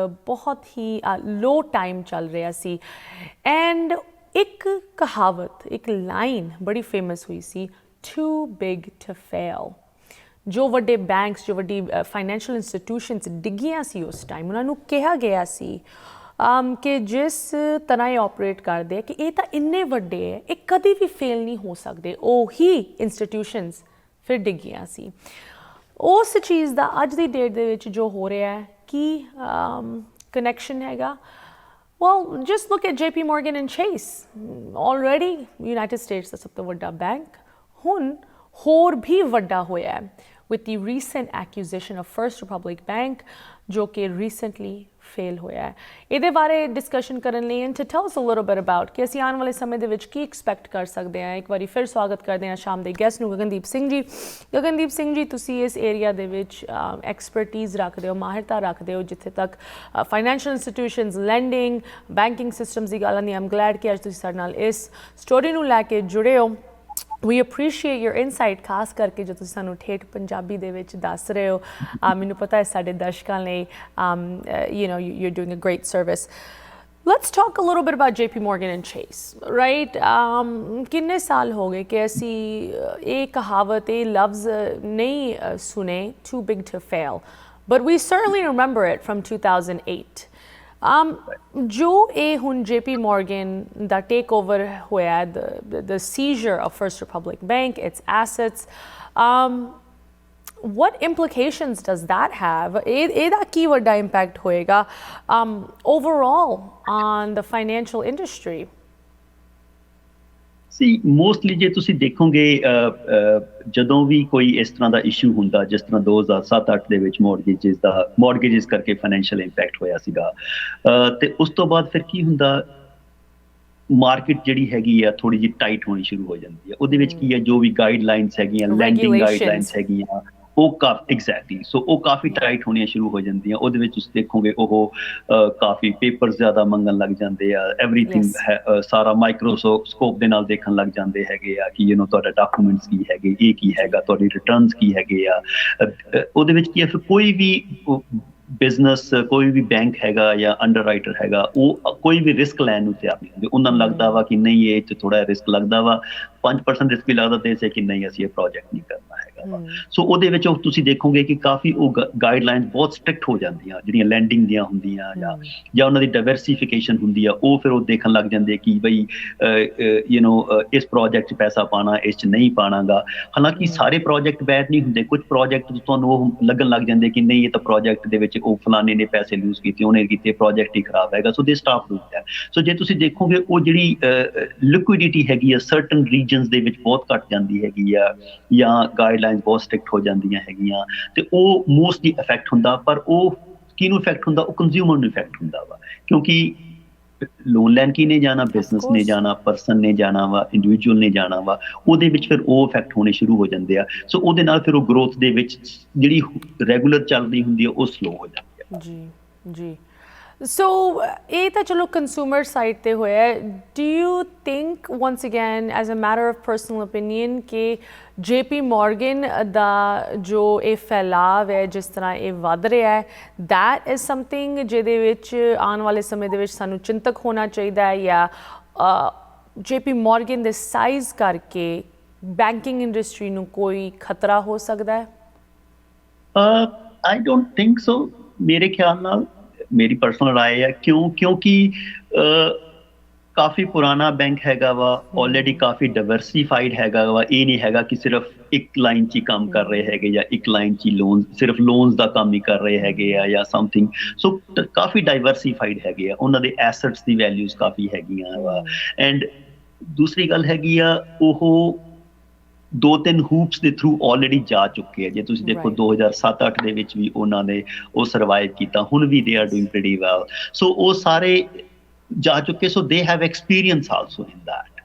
ਬਹੁਤ ਹੀ ਲੋ ਟਾਈਮ ਚੱਲ ਰਿਹਾ ਸੀ। ਐਂਡ ਇੱਕ ਕਹਾਵਤ, ਇੱਕ ਲਾਈਨ ਬੜੀ ਫੇਮਸ ਹੋਈ ਸੀ, ਟੂ ਬਿਗ ਟੂ ਫੇਲ। ਜੋ ਵੱਡੇ ਬੈਂਕਸ, ਜੋ ਵੱਡੀ ਫਾਈਨੈਂਸ਼ੀਅਲ ਇੰਸਟੀਟਿਊਸ਼ਨਸ ਡਿੱਗੀਆਂ ਸੀ ਉਸ ਟਾਈਮ, ਉਹਨਾਂ ਨੂੰ ਕਿਹਾ ਗਿਆ ਸੀ ਕਿ ਜਿਸ ਤਰ੍ਹਾਂ ਇਹ ਆਪਰੇਟ ਕਰਦੇ ਆ ਕਿ ਇਹ ਤਾਂ ਇੰਨੇ ਵੱਡੇ ਹੈ, ਇਹ ਕਦੇ ਵੀ ਫੇਲ ਨਹੀਂ ਹੋ ਸਕਦੇ। ਉਹੀ ਇੰਸਟੀਟਿਊਸ਼ਨਸ ਫਿਰ ਡਿੱਗੀਆਂ ਸੀ। ਉਸ ਚੀਜ਼ ਦਾ ਅੱਜ ਦੀ ਡੇਟ ਦੇ ਵਿੱਚ ਜੋ ਹੋ ਰਿਹਾ ਹੈ, ਕੀ ਕਨੈਕਸ਼ਨ ਹੈਗਾ? Well, just look at JP Morgan and Chase. Already United States ਦਾ ਸਭ ਤੋਂ ਵੱਡਾ ਬੈਂਕ ਹੁਣ ਹੋਰ ਵੀ ਵੱਡਾ ਹੋਇਆ ਹੈ with the recent acquisition of First Republic Bank, ਜੋ ਕਿ recently fail ਹੋਇਆ ਹੈ। ਇਹਦੇ ਬਾਰੇ ਡਿਸਕਸ਼ਨ ਕਰਨ ਲਈ and to tell us a little bit about ਕਿ ਅਸੀਂ ਆਉਣ ਵਾਲੇ ਸਮੇਂ ਦੇ ਵਿੱਚ ਕੀ ਐਕਸਪੈਕਟ ਕਰ ਸਕਦੇ ਹਾਂ, ਇੱਕ ਵਾਰੀ ਫਿਰ ਸਵਾਗਤ ਕਰਦੇ ਹਾਂ ਸ਼ਾਮ ਦੇ ਗੈਸਟ ਨੂੰ, ਗਗਨਦੀਪ ਸਿੰਘ ਜੀ। ਗਗਨਦੀਪ ਸਿੰਘ ਜੀ, ਤੁਸੀਂ ਇਸ ਏਰੀਆ ਦੇ ਵਿੱਚ ਐਕਸਪਰਟੀਜ਼ ਰੱਖਦੇ ਹੋ, ਮਾਹਿਰਤਾ ਰੱਖਦੇ ਹੋ, ਜਿੱਥੇ ਤੱਕ financial institutions, landing, banking systems ਦੀ ਗੱਲ ਆਉਂਦੀ। ਆਮ ਗਲੈਡ ਕਿ ਅੱਜ ਤੁਸੀਂ ਸਾਡੇ ਨਾਲ ਇਸ ਸਟੋਰੀ ਨੂੰ ਲੈ ਕੇ ਜੁੜੇ ਹੋ। We appreciate your insight, ਖਾਸ ਕਰਕੇ ਜੋ ਤੁਸੀਂ ਸਾਨੂੰ ਠੇਠ ਪੰਜਾਬੀ ਦੇ ਵਿੱਚ ਦੱਸ ਰਹੇ ਹੋ। ਮੈਨੂੰ ਪਤਾ ਹੈ ਸਾਡੇ ਦਰਸ਼ਕਾਂ ਲਈ you're doing a great service. Let's talk a little bit about JP Morgan and Chase, right? ਕਿੰਨੇ ਸਾਲ ਹੋ ਗਏ ਕਿ ਅਸੀਂ ਇਹ ਕਹਾਵਤ, ਇਹ ਲਫ਼ਜ਼ ਨਹੀਂ ਸੁਨੇ, too big to fail, but we certainly remember it from 2008. ਜੋ ਇਹ ਹੁਣ JP Morgan ਦਾ ਟੇਕ ਓਵਰ ਹੋਇਆ, the seizure of First Republic Bank, its assets, what implications does that have? ਇਹਦਾ ਕੀ ਵੱਡਾ ਇમ્ਪੈਕਟ ਹੋਏਗਾ overall on the financial industry? C mostly ਜੇ ਤੁਸੀਂ ਦੇਖੋਗੇ ਜਦੋਂ ਵੀ ਕੋਈ ਇਸ ਤਰ੍ਹਾਂ ਦਾ ਇਸ਼ੂ ਹੁੰਦਾ, ਜਿਸ ਤਰ੍ਹਾਂ 2007-8 ਦੇ ਵਿੱਚ ਮੌਰਗੇਜਿਸ ਕਰਕੇ ਫਾਈਨੈਂਸ਼ੀਅਲ ਇੰਪੈਕਟ ਹੋਇਆ ਸੀਗਾ, ਤੇ ਉਸ ਤੋਂ ਬਾਅਦ ਫਿਰ ਕੀ ਹੁੰਦਾ, ਮਾਰਕੀਟ ਜਿਹੜੀ ਹੈਗੀ ਆ ਥੋੜੀ ਜਿਹੀ ਟਾਈਟ ਹੋਣੀ ਸ਼ੁਰੂ ਹੋ ਜਾਂਦੀ ਹੈ। ਉਹਦੇ ਵਿੱਚ ਕੀ ਹੈ, ਜੋ ਵੀ ਗਾਈਡਲਾਈਨਸ ਹੈਗੀਆਂ, ਲੈਂਡਿੰਗ ਗਾਈਡਲਾਈਨਸ ਹੈਗੀਆਂ, ਉਹ ਐਗਜ਼ੈਕਟਲੀ ਸੋ ਉਹ ਕਾਫੀ ਟਾਈਟ ਹੋਣੀਆਂ ਸ਼ੁਰੂ ਹੋ ਜਾਂਦੀਆਂ। ਉਹਦੇ ਵਿੱਚ ਤੁਸੀਂ ਦੇਖੋਗੇ ਉਹ ਕਾਫੀ ਪੇਪਰਸ ਜ਼ਿਆਦਾ ਮੰਗਣ ਲੱਗ ਜਾਂਦੇ ਆ, ਐਵਰੀਥਿੰਗ ਸਾਰਾ ਮਾਈਕਰੋਸਕੋਪ ਦੇ ਨਾਲ ਦੇਖਣ ਲੱਗ ਜਾਂਦੇ ਹੈਗੇ ਆ ਕਿ ਤੁਹਾਡਾ ਡਾਕੂਮੈਂਟਸ ਕੀ ਹੈਗੇ, ਇਹ ਕੀ ਹੈਗਾ, ਤੁਹਾਡੀ ਰਿਟਰਨਸ ਕੀ ਹੈਗੇ ਆ। ਉਹਦੇ ਵਿੱਚ ਕੀ ਹੈ, ਫਿਰ ਕੋਈ ਵੀ ਬਿਜ਼ਨਸ, ਕੋਈ ਵੀ ਬੈਂਕ ਹੈਗਾ ਜਾਂ ਅੰਡਰ ਰਾਈਟਰ ਹੈਗਾ, ਉਹ ਕੋਈ ਵੀ ਰਿਸਕ ਲੈਣ ਨੂੰ ਤਿਆਰ ਨਹੀਂ ਹੁੰਦੇ। ਉਹਨਾਂ ਨੂੰ ਲੱਗਦਾ ਵਾ ਕਿ ਨਹੀਂ ਇਹ 'ਚ ਥੋੜਾ ਰਿਸਕ ਲੱਗਦਾ ਵਾ, 5% ਰਿਸਕ ਵੀ ਲੱਗਦਾ ਤੇ ਕਿ ਨਹੀਂ ਅਸੀਂ ਇਹ ਪ੍ਰੋਜੈਕਟ ਨਹੀਂ ਕਰਨਾ ਹੈਗਾ ਵਾ। ਸੋ ਉਹਦੇ ਵਿੱਚ ਤੁਸੀਂ ਦੇਖੋਗੇ ਕਿ ਕਾਫੀ ਉਹ ਗਾਈਡਲਾਈਨਸ ਬਹੁਤ ਸਟ੍ਰਿਕਟ ਹੋ ਜਾਂਦੀਆਂ, ਜਿਹੜੀਆਂ ਲੈਂਡਿੰਗ ਦੀਆਂ ਹੁੰਦੀਆਂ ਜਾਂ ਉਹਨਾਂ ਦੀ ਡਾਇਵਰਸੀਫਿਕੇਸ਼ਨ ਹੁੰਦੀ ਆ, ਉਹ ਫਿਰ ਉਹ ਦੇਖਣ ਲੱਗ ਜਾਂਦੇ ਕਿ ਬਈ ਇਸ ਪ੍ਰੋਜੈਕਟ 'ਚ ਪੈਸਾ ਪਾਣਾ, ਇਸ 'ਚ ਨਹੀਂ ਪਾਣਾਗਾ। ਹਾਲਾਂਕਿ ਸਾਰੇ ਪ੍ਰੋਜੈਕਟ ਬੈਡ ਨਹੀਂ ਹੁੰਦੇ, ਕੁਝ ਪ੍ਰੋਜੈਕਟ ਤੁਹਾਨੂੰ ਉਹ ਲੱਗਣ ਲੱਗ ਜਾਂਦੇ ਕਿ ਨਹੀਂ ਇਹ ਤਾਂ ਪ੍ਰੋਜੈਕਟ ਦੇ ਵਿੱਚ ਉਹ ਫਲਾਣੇ ਨੇ ਪੈਸੇ ਲੂਜ਼ ਕੀਤੇ, ਉਹਨੇ ਕੀਤੇ, ਪ੍ਰੋਜੈਕਟ ਹੀ ਖਰਾਬ ਹੈਗਾ, ਸੋ ਦੇ ਸਟਾਪ ਡੂਇੰਗ ਦੈਟ। ਸੋ ਜੇ ਤੁਸੀਂ ਦੇਖੋਗੇ ਉਹ ਜਿਹੜੀ ਲਿਕੁਇਡਿਟੀ ਹੈਗੀ ਆ ਸਰਟਨ ਰੀਜਨਸ ਦੇ ਵਿੱਚ ਬਹੁਤ ਘੱਟ ਜਾਂਦੀ ਹੈਗੀ ਆ, ਜਾਂ ਗਾਈਡਲਾਈਨਸ ਬਹੁਤ ਸਟ੍ਰਿਕਟ ਹੋ ਜਾਂਦੀਆਂ ਹੈਗੀਆਂ, ਤੇ ਉਹ ਮੋਸਟਲੀ ਇਫੈਕਟ ਹੁੰਦਾ। ਪਰ ਉਹ ਕਿਹਨੂੰ ਇਫੈਕਟ ਹੁੰਦਾ? ਉਹ ਕੰਜ਼ਿਊਮਰ ਨੂੰ ਇਫੈਕਟ ਹੁੰਦਾ ਵਾ, ਕਿਉਂਕਿ ਲੋਨ ਲੈਣ ਕੀ ਨੇ ਜਾਣਾ, ਬਿਜ਼ਨਸ ਨੇ ਜਾਣਾ, ਪਰਸਨ ਨੇ ਜਾਣਾ ਵਾ, ਇੰਡੀਵਿਜੂਅਲ ਨੇ ਜਾਣਾ ਵਾ, ਉਹਦੇ ਵਿੱਚ ਫਿਰ ਉਹ ਇਫੈਕਟ ਹੋਣੇ ਸ਼ੁਰੂ ਹੋ ਜਾਂਦੇ ਆ। ਸੋ ਉਹਦੇ ਨਾਲ ਫਿਰ ਉਹ ਗਰੋਥ ਦੇ ਵਿੱਚ ਜਿਹੜੀ ਰੈਗੂਲਰ ਚੱਲਦੀ ਹੁੰਦੀ ਆ ਉਹ ਸਲੋ ਹੋ ਜਾਂਦੀ ਆ। ਜੀ ਜੀ। ਸੋ ਇਹ ਤਾਂ ਚਲੋ ਕੰਜ਼ਿਊਮਰ ਸਾਈਡ ਤੇ ਹੋਇਆ। Do you think once again as a matter of personal opinion ਕਿ JP Morgan ਦਾ ਜੋ ਇਹ ਫੈਲਾਅ ਹੈ, ਜਿਸ ਤਰ੍ਹਾਂ ਇਹ ਵੱਧ ਰਿਹਾ ਹੈ, ਦੈਟ ਇਜ਼ ਸਮਥਿੰਗ ਜਿਹਦੇ ਵਿੱਚ ਆਉਣ ਵਾਲੇ ਸਮੇਂ ਦੇ ਵਿੱਚ ਸਾਨੂੰ ਚਿੰਤਕ ਹੋਣਾ ਚਾਹੀਦਾ ਹੈ, ਜਾਂ JP Morgan ਦੇ ਸਾਈਜ਼ ਕਰਕੇ ਬੈਂਕਿੰਗ ਇੰਡਸਟਰੀ ਨੂੰ ਕੋਈ ਖਤਰਾ ਹੋ ਸਕਦਾ ਹੈ? I don't think so. ਮੇਰੇ ਖਿਆਲ ਨਾਲ, ਮੇਰੀ ਪਰਸਨਲ ਰਾਏ ਹੈ, ਕਿਉਂਕਿ ਕਾਫੀ ਪੁਰਾਣਾ ਬੈਂਕ ਹੈਗਾ ਵਾ, ਆਲਰੇਡੀ ਕਾਫੀ ਡਾਇਵਰਸੀਫਾਈਡ ਹੈਗਾ ਵਾ। ਇਹ ਨਹੀਂ ਹੈਗਾ ਕਿ ਸਿਰਫ ਇੱਕ ਲਾਈਨ 'ਚ ਹੀ ਕੰਮ ਕਰ ਰਹੇ ਹੈਗੇ, ਜਾਂ ਇੱਕ ਲਾਈਨ 'ਚ ਹੀ ਸਿਰਫ ਲੋਨਸ ਦਾ ਕੰਮ ਹੀ ਕਰ ਰਹੇ ਹੈਗੇ ਆ ਜਾਂ ਸਮਥਿੰਗ। ਸੋ ਕਾਫੀ ਡਾਇਵਰਸੀਫਾਈਡ ਹੈਗੇ ਆ, ਉਹਨਾਂ ਦੇ ਐਸੈਟਸ ਦੀ ਵੈਲਿਊਜ਼ ਕਾਫੀ ਹੈਗੀਆਂ ਵਾ। ਐਂਡ ਦੂਸਰੀ ਗੱਲ ਹੈਗੀ ਆ, ਉਹ 2-3 ਹੂਪਸ ਦੇ ਥਰੂ ਆਲਰੇਡੀ ਜਾ ਚੁੱਕੇ ਆ। ਜੇ ਤੁਸੀਂ ਦੇਖੋ 2007-8 ਦੇ ਵਿੱਚ ਵੀ ਉਹਨਾਂ ਨੇ ਉਹ ਸਰਵਾਈਵ ਕੀਤਾ, ਹੁਣ ਵੀ they are doing pretty well. So ਉਹ ਸਾਰੇ ਜਾ ਚੁੱਕੇ, so they have experience also in that.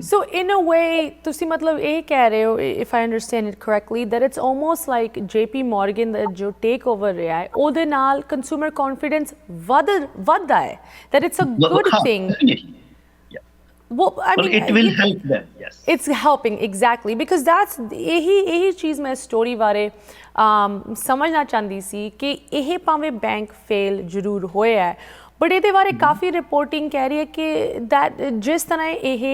So in a way ਤੁਸੀਂ ਮਤਲਬ ਇਹ ਕਹਿ ਰਹੇ ਹੋ, if I understand it correctly, that it's almost like JP Morgan ਦਾ ਜੋ ਟੇਕ ਓਵਰ ਰਿਹਾ ਹੈ, ਉਹਦੇ ਨਾਲ ਕੰਜ਼ਿਊਮਰ ਕੌਨਫੀਡੈਂਸ ਵੱਧਦਾ ਹੈ, that it's a good thing. I mean, it will help them. Yes, it's helping, exactly, because that's ਇਹੀ ਚੀਜ਼ ਮੈਂ ਸਟੋਰੀ ਬਾਰੇ ਸਮਝਣਾ ਚਾਹੁੰਦੀ ਸੀ ਕਿ ਇਹ ਭਾਵੇਂ ਬੈਂਕ ਫੇਲ ਜ਼ਰੂਰ ਹੋਇਆ ਹੈ, ਬਟ ਇਹਦੇ ਬਾਰੇ ਕਾਫੀ ਰਿਪੋਰਟਿੰਗ ਕਹਿ ਰਹੀ ਹੈ ਕਿ ਦੈਟ ਜਿਸ ਤਰ੍ਹਾਂ ਇਹ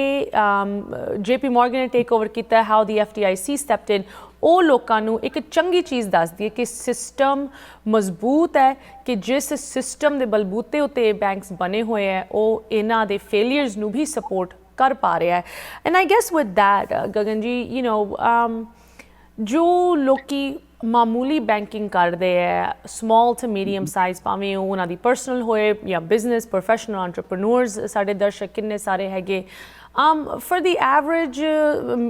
JP Morgan ਨੇ ਟੇਕ ਓਵਰ ਕੀਤਾ, ਹਾਊ ਦੀ FDIC ਸਟੈਪਡ ਇਨ, ਉਹ ਲੋਕਾਂ ਨੂੰ ਇੱਕ ਚੰਗੀ ਚੀਜ਼ ਦੱਸਦੀ ਹੈ ਕਿ ਸਿਸਟਮ ਮਜ਼ਬੂਤ ਹੈ, ਕਿ ਜਿਸ ਸਿਸਟਮ ਦੇ ਬਲਬੂਤੇ ਉੱਤੇ ਬੈਂਕਸ ਬਣੇ ਹੋਏ ਹੈ, ਉਹ ਇਹਨਾਂ ਦੇ ਫੇਲੀਅਰਸ ਨੂੰ ਵੀ ਸਪੋਰਟ ਕਰ ਪਾ ਰਿਹਾ ਹੈ। And I guess with that Gagan ਜੀ, ਜੋ ਲੋਕੀ ਮਾਮੂਲੀ ਬੈਂਕਿੰਗ ਕਰਦੇ ਹੈ, ਸਮਾਲ ਟੂ ਮੀਡੀਅਮ ਸਾਈਜ਼, ਭਾਵੇਂ ਉਹ ਉਹਨਾਂ ਦੀ ਪਰਸਨਲ ਹੋਏ ਜਾਂ ਬਿਜ਼ਨਸ, ਪ੍ਰੋਫੈਸ਼ਨਲ ਐਂਟਰਪ੍ਰੈਨਿਓਰਸ ਸਾਡੇ ਦਰਸ਼ਕ ਕਿੰਨੇ ਸਾਰੇ ਹੈਗੇ, for the average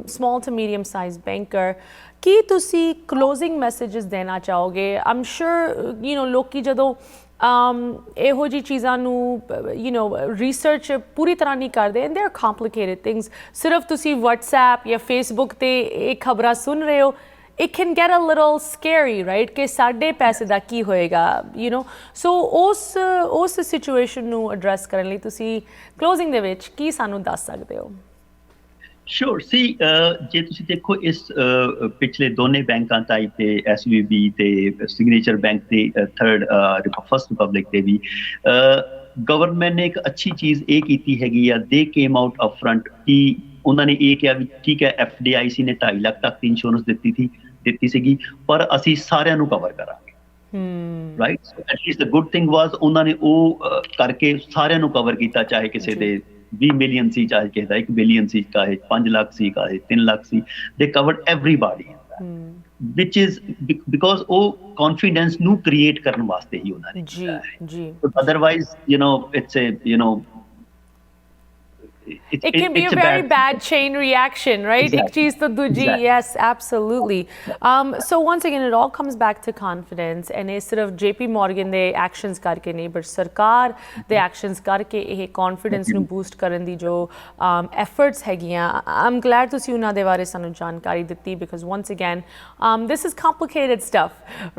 small to medium size banker, ਕੀ ਤੁਸੀਂ ਕਲੋਜ਼ਿੰਗ ਮੈਸੇजेस ਦੇਣਾ ਚਾਹੋਗੇ? ਆਮ ਸ਼ੋਰ ਲੋਕੀ ਜਦੋਂ ਇਹੋ ਜਿਹੀ ਚੀਜ਼ਾਂ ਨੂੰ ਰਿਸਰਚ ਪੂਰੀ ਤਰ੍ਹਾਂ ਨਹੀਂ ਕਰਦੇ, and they are complicated things. ਸਿਰਫ ਤੁਸੀਂ WhatsApp ਜਾਂ Facebook ਤੇ ਇਹ ਖਬਰਾਂ ਸੁਣ ਰਹੇ ਹੋ, it can get a little scary, right, ਕਿ ਸਾਡੇ ਪੈਸੇ ਦਾ ਕੀ ਹੋਏਗਾ, ਸੋ ਉਸ ਸਿਚੁਏਸ਼ਨ ਨੂੰ ਐਡਰੈਸ ਕਰਨ ਲਈ ਤੁਸੀਂ ਕਲੋਜ਼ਿੰਗ ਦੇ ਵਿੱਚ ਕੀ ਸਾਨੂੰ ਦੱਸ ਸਕਦੇ ਹੋ? ਸ਼ੋਰ ਸੀ, ਜੇ ਤੁਸੀਂ ਦੇਖੋ ਇਸ ਪਿਛਲੇ ਦੋਨੇ ਬੈਂਕਾਂ ਟਾਈਪ ਤੇ SVB ਤੇ ਸਿਗਨੇਚਰ ਬੈਂਕ ਤੇ ਫਸਟ ਰਿਪਬਲਿਕ ਤੇ ਵੀ ਗਵਰਨਮੈਂਟ ਨੇ ਇੱਕ ਅੱਛੀ ਚੀਜ਼ ਇਹ ਕੀਤੀ ਹੈਗੀ ਆ, ਦੇ ਕੇਮ ਆਊਟ ਅਪ ਫਰੰਟ ਕਿ ਉਹਨਾਂ ਨੇ ਇਹ ਕਿਹਾ ਵੀ ਠੀਕ ਹੈ, FDIC ਨੇ 2.5 ਲੱਖ ਤੱਕ ਦੀ ਇੰਸ਼ੋਰੈਂਸ ਦਿੱਤੀ ਸੀਗੀ, ਪਰ ਅਸੀਂ ਸਾਰਿਆਂ ਨੂੰ ਕਵਰ ਕਰਾਂਗੇ, ਰਾਈਟ। ਸੋ ਐਟਲੀਸਟ ਦ ਗੁੱਡ ਥਿੰਗ ਵਾਜ਼ ਉਹਨਾਂ ਨੇ ਉਹ ਕਰਕੇ ਸਾਰਿਆਂ ਨੂੰ ਕਵਰ ਕੀਤਾ, ਚਾਹੇ ਕਿਸੇ ਦੇ 20 ਮਿਲੀਅਨ ਸੀ, ਚਾਹੇ ਕਿਸੇ ਦਾ 1 ਬਿਲੀਅਨ ਸੀ, ਚਾਹੇ 5 ਲੱਖ ਸੀ, ਚਾਹੇ 3 ਲੱਖ ਸੀ, ਦੇ covered everybody, which is because ਉਹ confidence ਨੂੰ create ਕਰਨ ਵਾਸਤੇ ਹੀ ਉਹਨਾਂ ਨੇ ਕੀਤਾ ਹੈ। Otherwise, it's a it can be a very bad chain reaction, right? Exactly. Ek cheez to duji, Exactly. yes, absolutely. So once again, it all comes back to confidence, and ਇਹ ਸਿਰਫ JP Morgan ਦੇ actions ਕਰਕੇ ਨਹੀਂ, but ਸਰਕਾਰ ਦੇ actions ਕਰਕੇ ਇਹ confidence ਨੂੰ boost ਕਰਨ ਦੀ ਜੋ efforts ਹੈਗੀਆਂ, I'm glad ਤੁਸੀਂ ਉਹਨਾਂ ਦੇ ਬਾਰੇ ਸਾਨੂੰ ਜਾਣਕਾਰੀ ਦਿੱਤੀ, because once again, this is complicated stuff,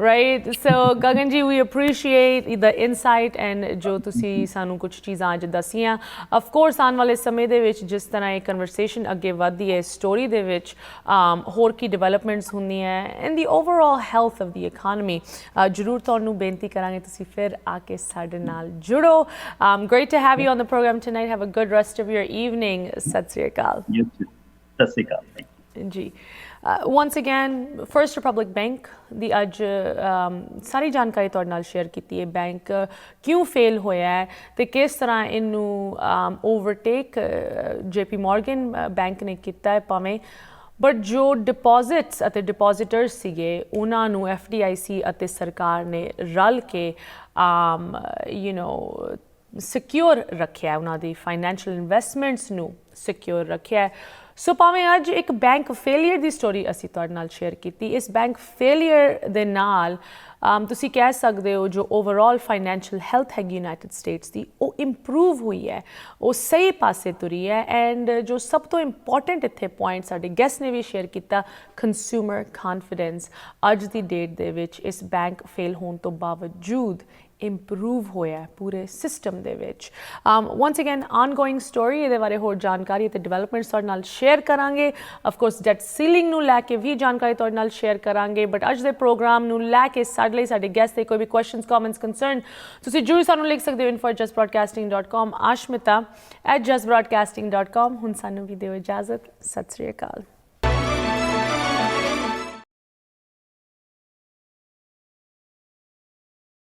right? So Gagan ji, we appreciate the insight and ਜੋ ਤੁਸੀਂ ਸਾਨੂੰ ਕੁਝ ਚੀਜ਼ਾਂ ਅੱਜ ਦੱਸੀਆਂ. Of course, ਆਉਣ ਵਾਲੇ ਸਮੇਂ ਦੇ ਵਿੱਚ ਜਿਸ ਤਰ੍ਹਾਂ ਇਹ ਕਨਵਰਸੇਸ਼ਨ ਅੱਗੇ ਵੱਧਦੀ ਹੈ, ਸਟੋਰੀ ਦੇ ਵਿੱਚ ਹੋਰ ਕੀ ਡਿਵੈਲਪਮੈਂਟਸ ਹੁੰਦੀਆਂ and the overall health of the economy, ਜ਼ਰੂਰ ਤੁਹਾਨੂੰ ਬੇਨਤੀ ਕਰਾਂਗੇ ਤੁਸੀਂ ਫਿਰ ਆ ਕੇ ਸਾਡੇ ਨਾਲ ਜੁੜੋ. Great to have you on the program tonight. Have a good rest of your evening. ਸਤਿ ਸ੍ਰੀ ਅਕਾਲ. ਸਤਿ ਸ੍ਰੀ ਅਕਾਲ ਜੀ. Once again, First Republic Bank ਦੀ ਅੱਜ ਸਾਰੀ ਜਾਣਕਾਰੀ ਤੁਹਾਡੇ ਨਾਲ ਸ਼ੇਅਰ ਕੀਤੀ ਹੈ. ਬੈਂਕ ਕਿਉਂ ਫੇਲ ਹੋਇਆ ਹੈ ਤੇ ਕਿਸ ਤਰ੍ਹਾਂ ਇਹਨੂੰ ਓਵਰਟੇਕ JP Morgan ਬੈਂਕ ਨੇ ਕੀਤਾ ਹੈ ਭਾਵੇਂ, ਬਟ ਜੋ ਡਿਪੋਜ਼ਿਟਸ ਅਤੇ ਡਿਪੋਜ਼ਿਟਰਸ ਸੀਗੇ ਉਹਨਾਂ ਨੂੰ FDIC ਅਤੇ ਸਰਕਾਰ ਨੇ ਰਲ ਕੇ ਸਿਕਿਉਰ ਰੱਖਿਆ, ਉਹਨਾਂ ਦੀ ਫਾਈਨੈਂਸ਼ੀਅਲ ਇਨਵੈਸਟਮੈਂਟਸ ਨੂੰ ਸਿਕਿਉਰ ਰੱਖਿਆ. ਸੋ ਭਾਵੇਂ ਅੱਜ ਇੱਕ ਬੈਂਕ ਫੇਲੀਅਰ ਦੀ ਸਟੋਰੀ ਅਸੀਂ ਤੁਹਾਡੇ ਨਾਲ ਸ਼ੇਅਰ ਕੀਤੀ, ਇਸ ਬੈਂਕ ਫੇਲੀਅਰ ਦੇ ਨਾਲ ਤੁਸੀਂ ਕਹਿ ਸਕਦੇ ਹੋ ਜੋ ਓਵਰਆਲ ਫਾਈਨੈਂਸ਼ੀਅਲ ਹੈਲਥ ਹੈਗੀ ਯੂਨਾਈਟਿਡ ਸਟੇਟਸ ਦੀ, ਉਹ ਇੰਪਰੂਵ ਹੋਈ ਹੈ, ਉਹ ਸਹੀ ਪਾਸੇ ਤੁਰੀ ਹੈ. ਐਂਡ ਜੋ ਸਭ ਤੋਂ ਇੰਪੋਰਟੈਂਟ ਇੱਥੇ ਪੁਆਇੰਟ ਸਾਡੇ ਗੈਸਟ ਨੇ ਵੀ ਸ਼ੇਅਰ ਕੀਤਾ, ਕੰਜ਼ਿਊਮਰ ਕਾਨਫੀਡੈਂਸ ਅੱਜ ਦੀ ਡੇਟ ਦੇ ਵਿੱਚ ਇਸ ਬੈਂਕ ਫੇਲ ਹੋਣ ਤੋਂ ਬਾਵਜੂਦ ਇੰਪਰੂਵ ਹੋਇਆ ਪੂਰੇ ਸਿਸਟਮ ਦੇ ਵਿੱਚ. once again, ongoing story ਇਹਦੇ ਬਾਰੇ ਹੋਰ ਜਾਣਕਾਰੀ ਅਤੇ ਡਿਵੈਲਪਮੈਂਟਸ ਤੁਹਾਡੇ ਨਾਲ ਸ਼ੇਅਰ ਕਰਾਂਗੇ. ਆਫ ਕੋਰਸ ਡੈਟ ਸੀਲਿੰਗ ਨੂੰ ਲੈ ਕੇ ਵੀ ਜਾਣਕਾਰੀ ਤੁਹਾਡੇ ਨਾਲ ਸ਼ੇਅਰ ਕਰਾਂਗੇ. ਬਟ ਅੱਜ ਦੇ ਪ੍ਰੋਗਰਾਮ ਨੂੰ ਲੈ ਕੇ ਸਾਡੇ ਲਈ ਸਾਡੇ ਗੈਸਟ ਦੇ ਕੋਈ ਵੀ ਕੁਐਸਚਨਸ, ਕਮੈਂਟਸ, ਕੰਸਰਨ ਤੁਸੀਂ ਜ਼ਰੂਰ ਸਾਨੂੰ ਲਿਖ ਸਕਦੇ ਹੋ info@jusbroadcasting.com, aashmeeta@jusbroadcasting.com. ਹੁਣ ਸਾਨੂੰ ਵੀ ਦਿਓ ਇਜਾਜ਼ਤ. ਸਤਿ ਸ੍ਰੀ ਅਕਾਲ.